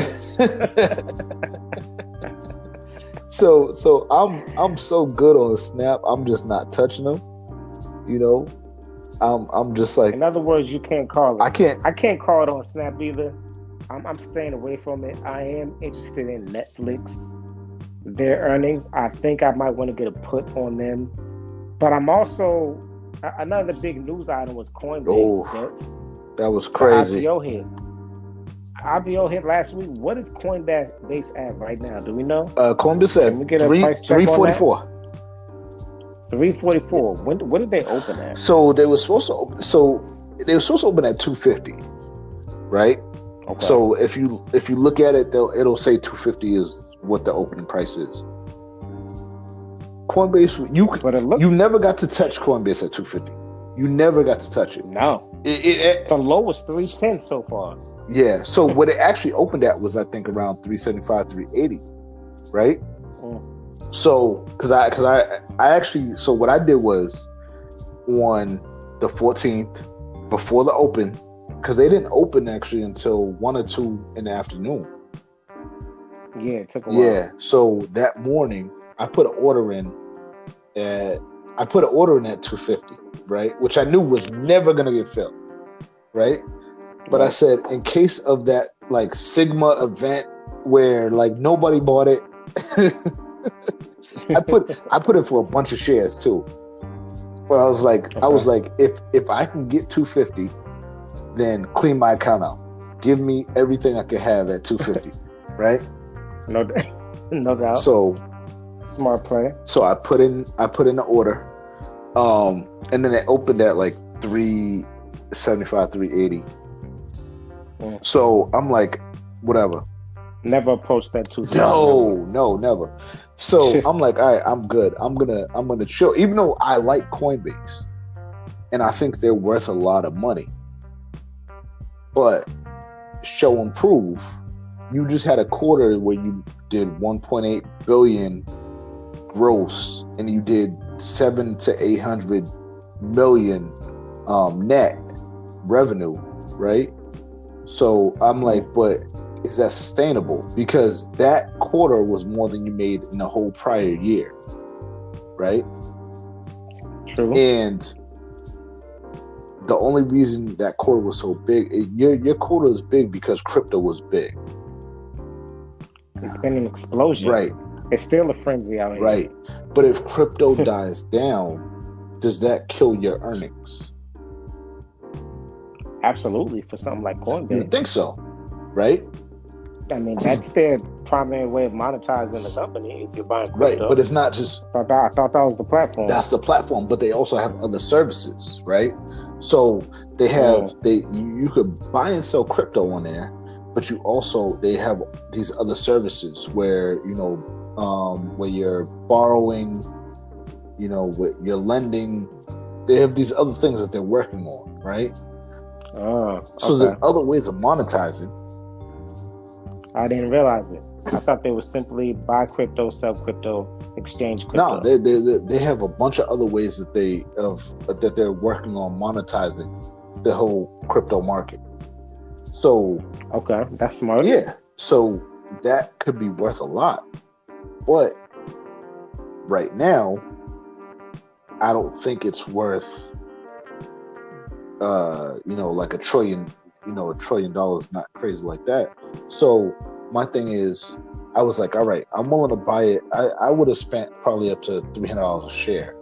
So I'm so good on Snap. I'm just not touching them. You know, I'm just like. In other words, you can't call it. I can't call it on Snap either. I'm staying away from it. I am interested in Netflix, their earnings. I think I might want to get a put on them. But I'm also, another big news item was CoinBase. That was crazy. IPO hit last week. What is CoinBase at right now? Do we know? CoinBase at 344. 344. What did they open at? So they were supposed to open. So they were supposed to open at 250, right? Okay. So if you look at it, it'll say 250 is what the opening price is. Coinbase, you never got to touch Coinbase at 250. You never got to touch it. No. The low was 310 so far. Yeah. So what it actually opened at was, I think, around 375, 380, right? So because I actually, so what I did was on the 14th before the open, because they didn't open actually until 1 or 2 in the afternoon. Yeah, it took a while. Yeah. So that morning I put an order in at 250, right? Which I knew was never gonna get filled, right? But I said, in case of that like Sigma event where like nobody bought it, I put it for a bunch of shares too. Where I was like, if I can get 250, then clean my account out. Give me everything I can have at 250, right? No doubt. So smart play. So I put in the order, and then it opened at like 375, 380. So I'm like, whatever. Never approached that 250. No, never. So I'm like, all right, I'm good. I'm gonna chill. Even though I like Coinbase, and I think they're worth a lot of money, but show and prove. You just had a quarter where you did 1.8 billion gross, and you did 700 to 800 million net revenue, right? So I'm like, but is that sustainable? Because that quarter was more than you made in the whole prior year, right? True. And the only reason that quarter was so big, your quarter is big because crypto was big. It's been an explosion. Right. It's still a frenzy out here. Right. But if crypto dies down, does that kill your earnings? Absolutely, for something like Coinbase. You think so, right? I mean, that's their primary way of monetizing the company if you're buying crypto. Right, but it's not just... I thought that was the platform. That's the platform, but they also have other services, right? So they have... you could buy and sell crypto on there, but they have these other services where where you're borrowing, you're lending. They have these other things that they're working on, right? So there are other ways of monetizing. I didn't realize it. I thought they would simply buy crypto, sell crypto, exchange crypto. No, they have a bunch of other ways that they're working on monetizing the whole crypto market. So that's smart. Yeah, so that could be worth a lot, but right now, I don't think it's worth like $1 trillion. $1 trillion, not crazy like that. So my thing is, I was like, all right, I'm willing to buy it. I would have spent probably up to $300 a share.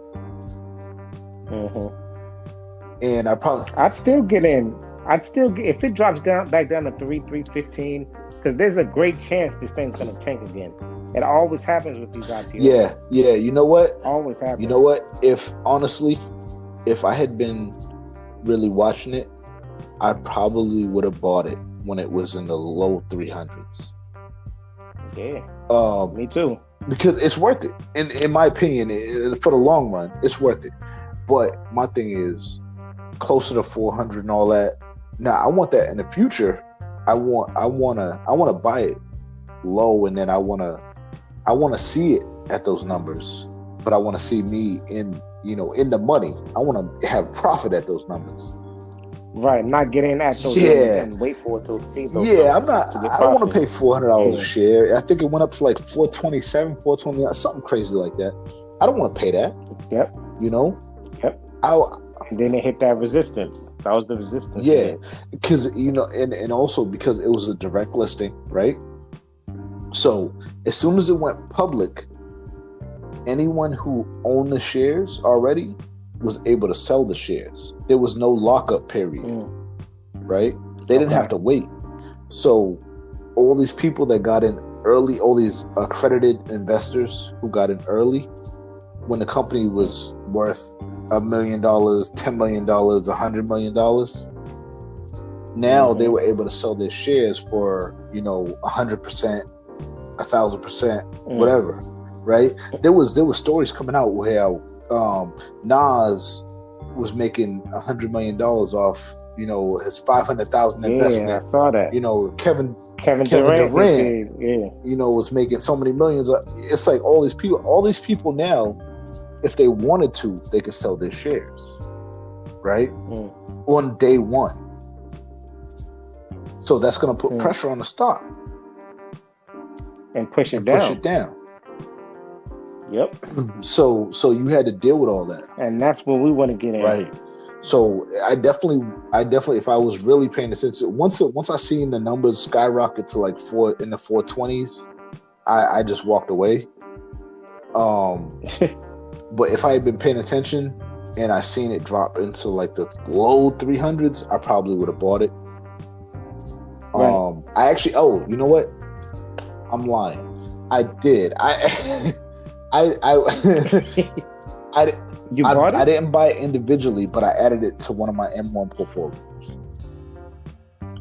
And I'd still get in. If it drops back down to 315, because there's a great chance this thing's gonna tank again. It always happens with these IPOs. Yeah. You know what? Always happens. You know what? If I had been really watching it, I probably would have bought it when it was in the low 300s. Yeah. Me too. Because it's worth it. In my opinion, for the long run, it's worth it. But my thing is, closer to 400 and all that. Now I want that in the future. I want to buy it low, and then I want to see it at those numbers. But I want to see me in the money. I want to have profit at those numbers. Right, not get in at those numbers and wait for it to see those. Yeah, I don't want to pay $400 a share. I think it went up to like 427, 429, something crazy like that. I don't want to pay that. Yep. Yep. And then it hit that resistance. That was the resistance. Yeah, because and also because it was a direct listing, right? So as soon as it went public, anyone who owned the shares already was able to sell the shares. There was no lockup period, right? They didn't have to wait. So all these people that got in early, all these accredited investors who got in early, when the company was worth $1 million, $10 million, $100 million, now they were able to sell their shares for 100%, 1,000%, whatever, right? There was stories coming out where Nas was making $100 million off his 500,000 investment. Yeah, I saw that. Kevin Durant, was making so many millions. It's like all these people now, if they wanted to, they could sell their shares, right? On day one. So that's going to put pressure on the stock and push it down. Yep. So you had to deal with all that, and that's what we want to get in, right? So I definitely, if I was really paying attention, once I seen the numbers skyrocket to like in the 420s, I just walked away. But if I had been paying attention and I seen it drop into like the low 300s, I probably would have bought it. Right. I actually, you know what? I'm lying. I did. I didn't buy it individually, but I added it to one of my M1 portfolios.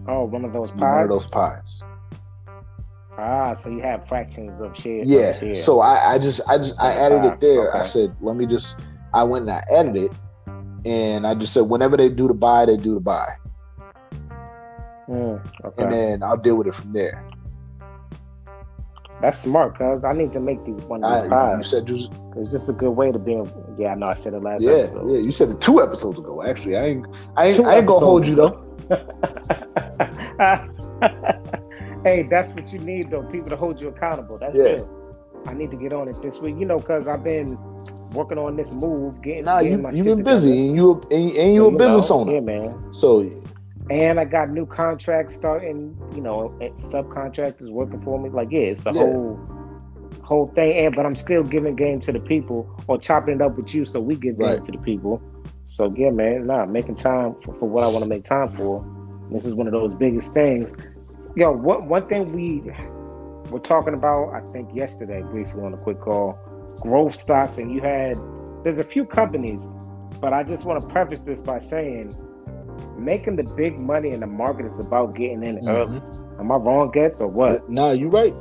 Oh, one of those pies? One of those pies. So you have fractions of shares. Yeah. So I added it there. Okay. I said, I went and I added it, and I just said, whenever they do the buy, they do the buy. Okay. And then I'll deal with it from there. That's smart, cuz I need to make these one of these pies. You said it's just a good way to be. Yeah, I know. I said it last episode. Yeah, you said it 2 episodes ago. Actually, I ain't gonna hold you though. Hey, that's what you need though. People to hold you accountable. That's good. I need to get on it this week. Because I've been working on this move. You've been busy, and you a business owner. Yeah, man. So. And I got new contracts starting, subcontractors working for me. Like, it's a whole thing. But I'm still giving game to the people, or chopping it up with you so we give game to the people. So, yeah, man, making time for what I want to make time for. This is one of those biggest things. One thing we were talking about, I think yesterday, briefly on a quick call, growth stocks. And there's a few companies, but I just want to preface this by saying, making the big money in the market is about getting in early. Mm-hmm. Am I wrong, Gets, or what? Nah, you're right.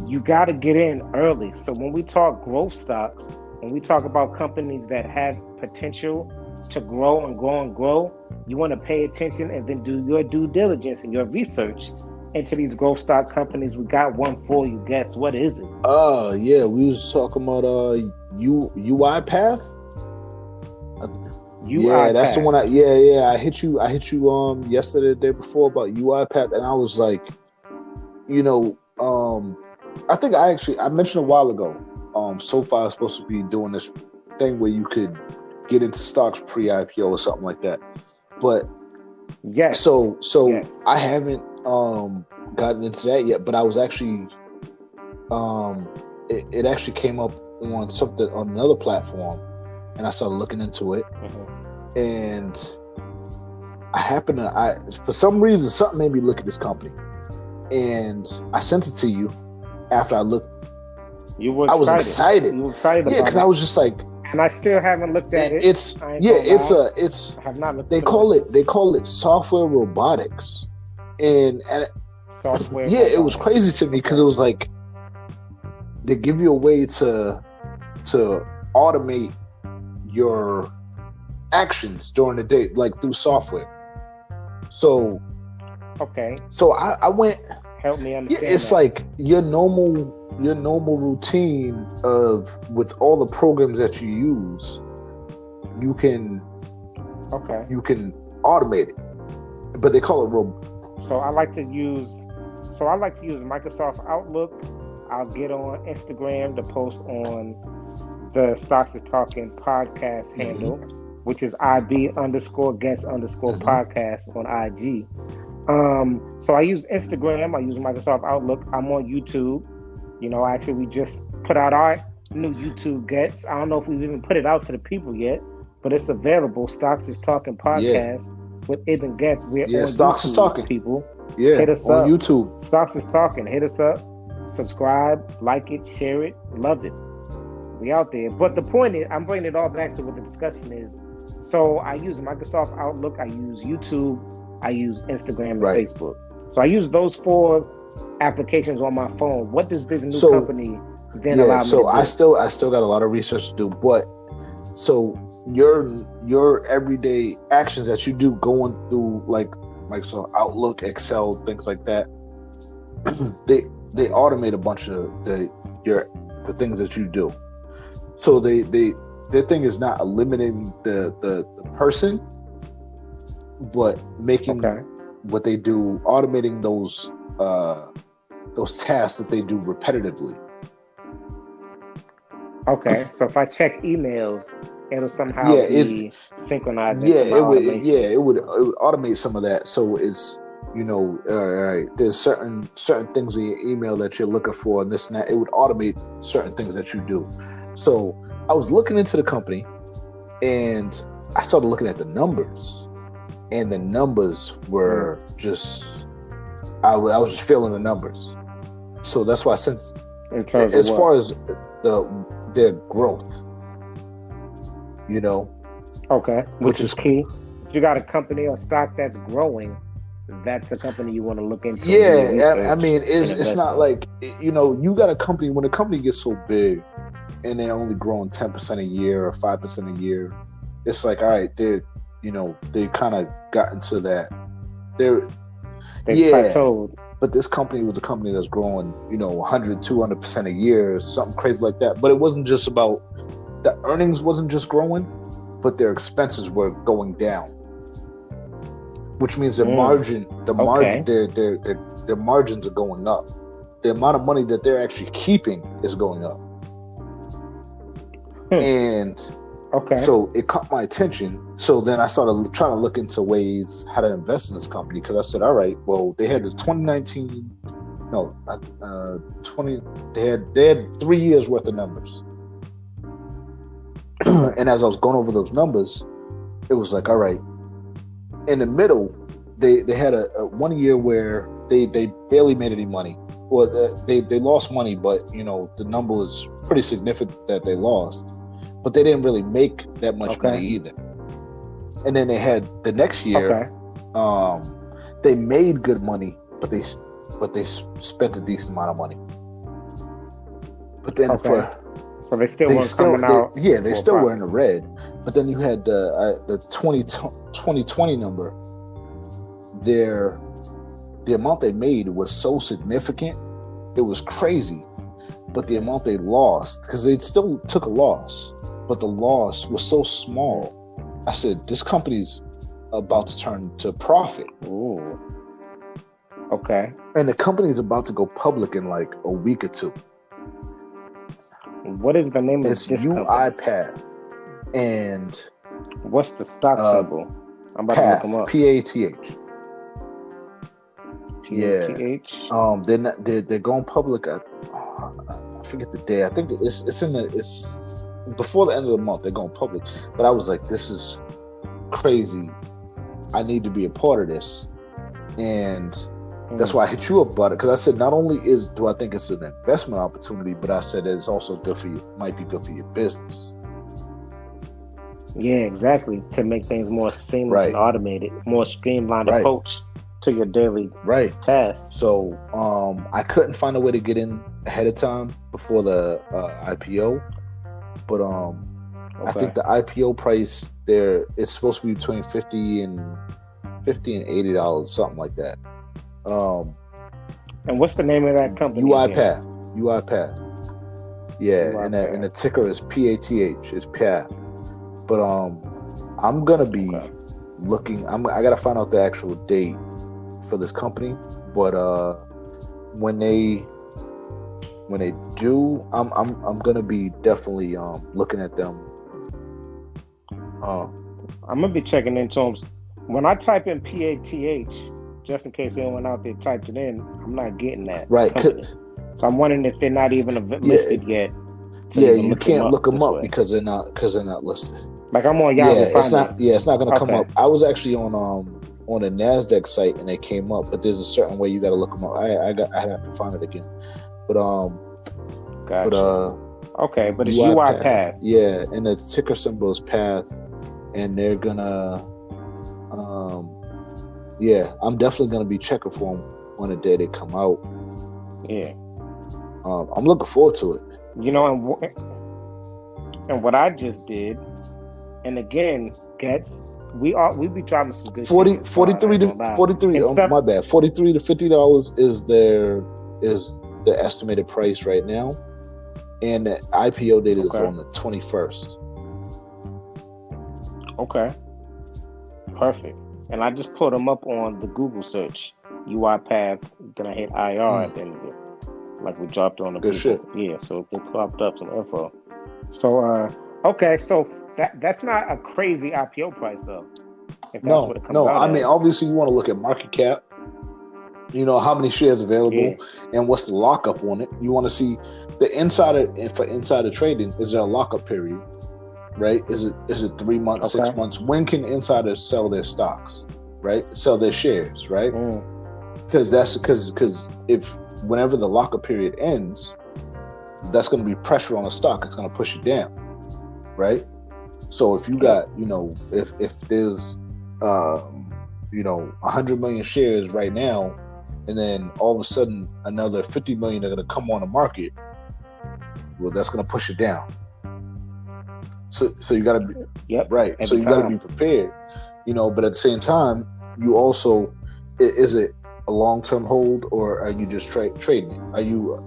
You got to get in early. So when we talk growth stocks, when we talk about companies that have potential to grow and grow and grow, you want to pay attention and then do your due diligence and your research into these growth stock companies. We got one for you. Guess what is it? Yeah, we was talking about UiPath. That's the one. I hit you yesterday, the day before about UiPath, and I was like, I think I mentioned a while ago. SoFi is supposed to be doing this thing where you could get into stocks pre-IPO or something like that, but yes. So yes. I haven't gotten into that yet, but I was actually it actually came up on something on another platform, and I started looking into it, and for some reason something made me look at this company, and I sent it to you after I looked. I was excited. You were excited, yeah, because I was just like, and I still haven't looked at it. I have not looked. They call it software robotics, and software. Yeah, it was crazy to me because it was like they give you a way to automate your actions during the day, like through software. So okay. So I went. Help me understand. Yeah, it's that. like your normal routine with all the programs that you use, you can automate it, but they call it So I like to use Microsoft Outlook. I'll get on Instagram to post on the Stocks is Talking podcast handle, which is IB_guest_podcast on IG. So I use Instagram, I use Microsoft Outlook, I'm on YouTube. Actually we just put out our new YouTube Gets. I don't know if we've even put it out to the people yet, but it's available. Stocks is Talking podcast with Ibn Gets. We're on Stocks YouTube, is Talking. People. Yeah, hit us on up. YouTube. Stocks is Talking. Hit us up. Subscribe, like it, share it, love it. We out there. But the point is, I'm bringing it all back to what the discussion is. So I use Microsoft Outlook, I use YouTube, I use Instagram and Facebook. So I use those 4 applications on my phone. What does this new company then allow me to do? I still got a lot of research to do, but so your everyday actions that you do going through like Microsoft Outlook, Excel, things like that, they automate a bunch of the things that you do. So their thing is not eliminating the person, but making what they do, automating those tasks that they do repetitively. Okay, so if I check emails, it'll somehow be synchronized. It would automate some of that. So it's there's certain things in your email that you're looking for, and this and that. It would automate certain things that you do. So I was looking into the company, and I started looking at the numbers, and the numbers were just, I was just feeling the numbers. So that's why I sent, as far as their growth, Okay, which is key. If you got a company or stock that's growing, that's a company you want to look into. Yeah, I mean, it's not like, you got a company, when a company gets so big and they're only growing 10% a year or 5% a year, it's like, all right, they kind of got into that. They plateaued. But this company was a company that's growing, 100, 200% a year, something crazy like that. But it wasn't just about, the earnings wasn't just growing, but their expenses were going down, which means their margin, their margins are going up. The amount of money that they're actually keeping is going up. And so it caught my attention. So then I started trying to look into ways how to invest in this company, because I said, all right, well, they had the 20, they had 3 years worth of numbers. And as I was going over those numbers, it was like, all right, in the middle, they had a 1 year where they barely made any money. Well, they lost money, but the number was pretty significant that they lost. But they didn't really make that much money either. And then they had the next year, they made good money, but they spent a decent amount of money. But then so they still weren't coming out. Yeah, they still were in the red. But then you had the 2020 number. The amount they made was so significant, it was crazy. But the amount they lost, because they still took a loss, but the loss was so small. I said, this company's about to turn to profit. Ooh. Okay. And the company's about to go public in like a week or two. What is the name of this company? It's UiPath. And what's the stock symbol? I'm about Path, to look them up. PATH. PATH. Yeah. They're going public. I forget the day. I think it's before the end of the month. They're going public. But I was like, this is crazy. I need to be a part of this, and that's why I hit you up about it, because I said not only do I think it's an investment opportunity, but I said it's also good for you. Might be good for your business. Yeah, exactly. To make things more seamless and automated, more streamlined approach to your daily tasks. So I couldn't find a way to get in ahead of time before the IPO, but I think the IPO price there, it's supposed to be between $50 and $80, something like that. And what's the name of that company? UiPath. Yeah, UiPath. And the ticker is PATH. It's Path. But I'm gonna be looking. I gotta find out the actual date for this company. But when they do, I'm gonna be definitely looking at them. I'm gonna be checking into them. When I type in PATH, just in case anyone out there typed it in, I'm not getting that. Right. So I'm wondering if they're not even listed yet. Yeah, you can't look them up because they're not listed. Like I'm on Yahoo. It's not gonna come up. I was actually on the NASDAQ site and they came up, but there's a certain way you got to look them up. I have to find it again. But gotcha. But it's UiPath. Yeah, and the ticker symbol is Path, and they're gonna. I'm definitely gonna be checking for them on the day they come out. Yeah. I'm looking forward to it. You know, and what I just did, and again, we be driving some good 43 to $43. My bad. $43 to $50 is the estimated price right now, and the IPO date is on the 21st. Okay. Perfect. And I just put them up on the Google search. UiPath, then I hit IR at the end of it. Like we dropped on the good Google. Shit. Yeah, so it popped up some info. So so that's not a crazy IPO price though. If that's what it comes out I mean, obviously you want to look at market cap. You know how many shares available and what's the lockup on it. You want to see the insider, and for insider trading, is there a lockup period? Right? Is it 3 months, 6 months? When can insiders sell their stocks? Right? Sell their shares, right? Because if whenever the lockup period ends, that's going to be pressure on the stock. It's going to push it down, right? So if you got, if there's 100 million shares right now, and then all of a sudden another 50 million are going to come on the market, well, that's going to push it down. So you got to be right. So you got to be prepared, But at the same time, you also, is it a long-term hold or are you just trading it? Are you,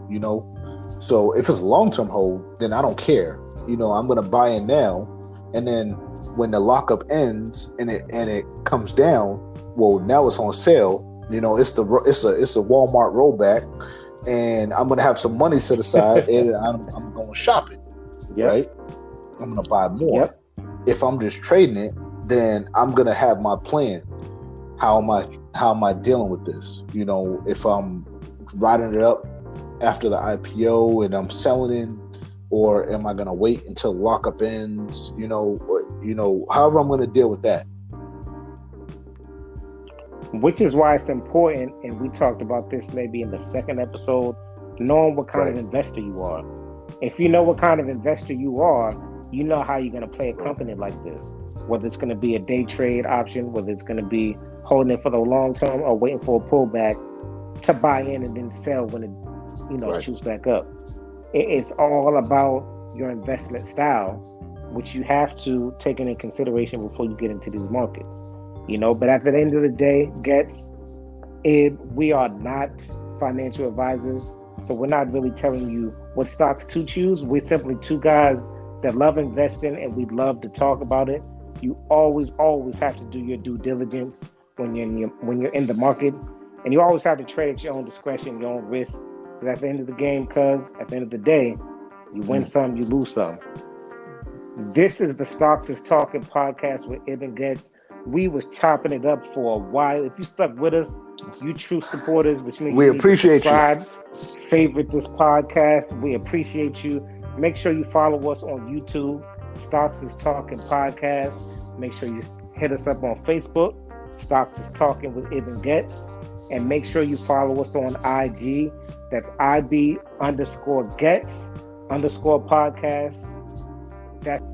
So if it's a long-term hold, then I don't care. I'm going to buy in now, and then when the lockup ends and it comes down, well, now it's on sale. It's a Walmart rollback, and I'm going to have some money set aside, and I'm going to shop it. Right? I'm going to buy more. If I'm just trading it, then I'm going to have my plan. How am I dealing with this? If I'm riding it up after the IPO and I'm selling it, or am I going to wait until lockup ends? However I'm going to deal with that. Which is why it's important, and we talked about this maybe in the second episode, knowing what kind of investor you are. If you know what kind of investor you are, you know how you're going to play a company like this, whether it's going to be a day trade option, whether it's going to be holding it for the long term or waiting for a pullback to buy in and then sell when it, shoots back up. It's all about your investment style, which you have to take into consideration before you get into these markets. But at the end of the day, we are not financial advisors, so we're not really telling you what stocks to choose. We're simply two guys that love investing, and we love to talk about it. You always have to do your due diligence when you're in the markets, and you always have to trade at your own discretion, your own risk. Because at the end of the game, at the end of the day, you win some, you lose some. This is the Stocks is Talking podcast with Ibn Getz. We was chopping it up for a while. If you stuck with us, you true supporters, which means we appreciate you. Favorite this podcast. We appreciate you. Make sure you follow us on YouTube, Stocks is Talking podcast. Make sure you hit us up on Facebook, Stocks is Talking with Ibn Getz. And make sure you follow us on IG. That's IB_Getz_podcast. That's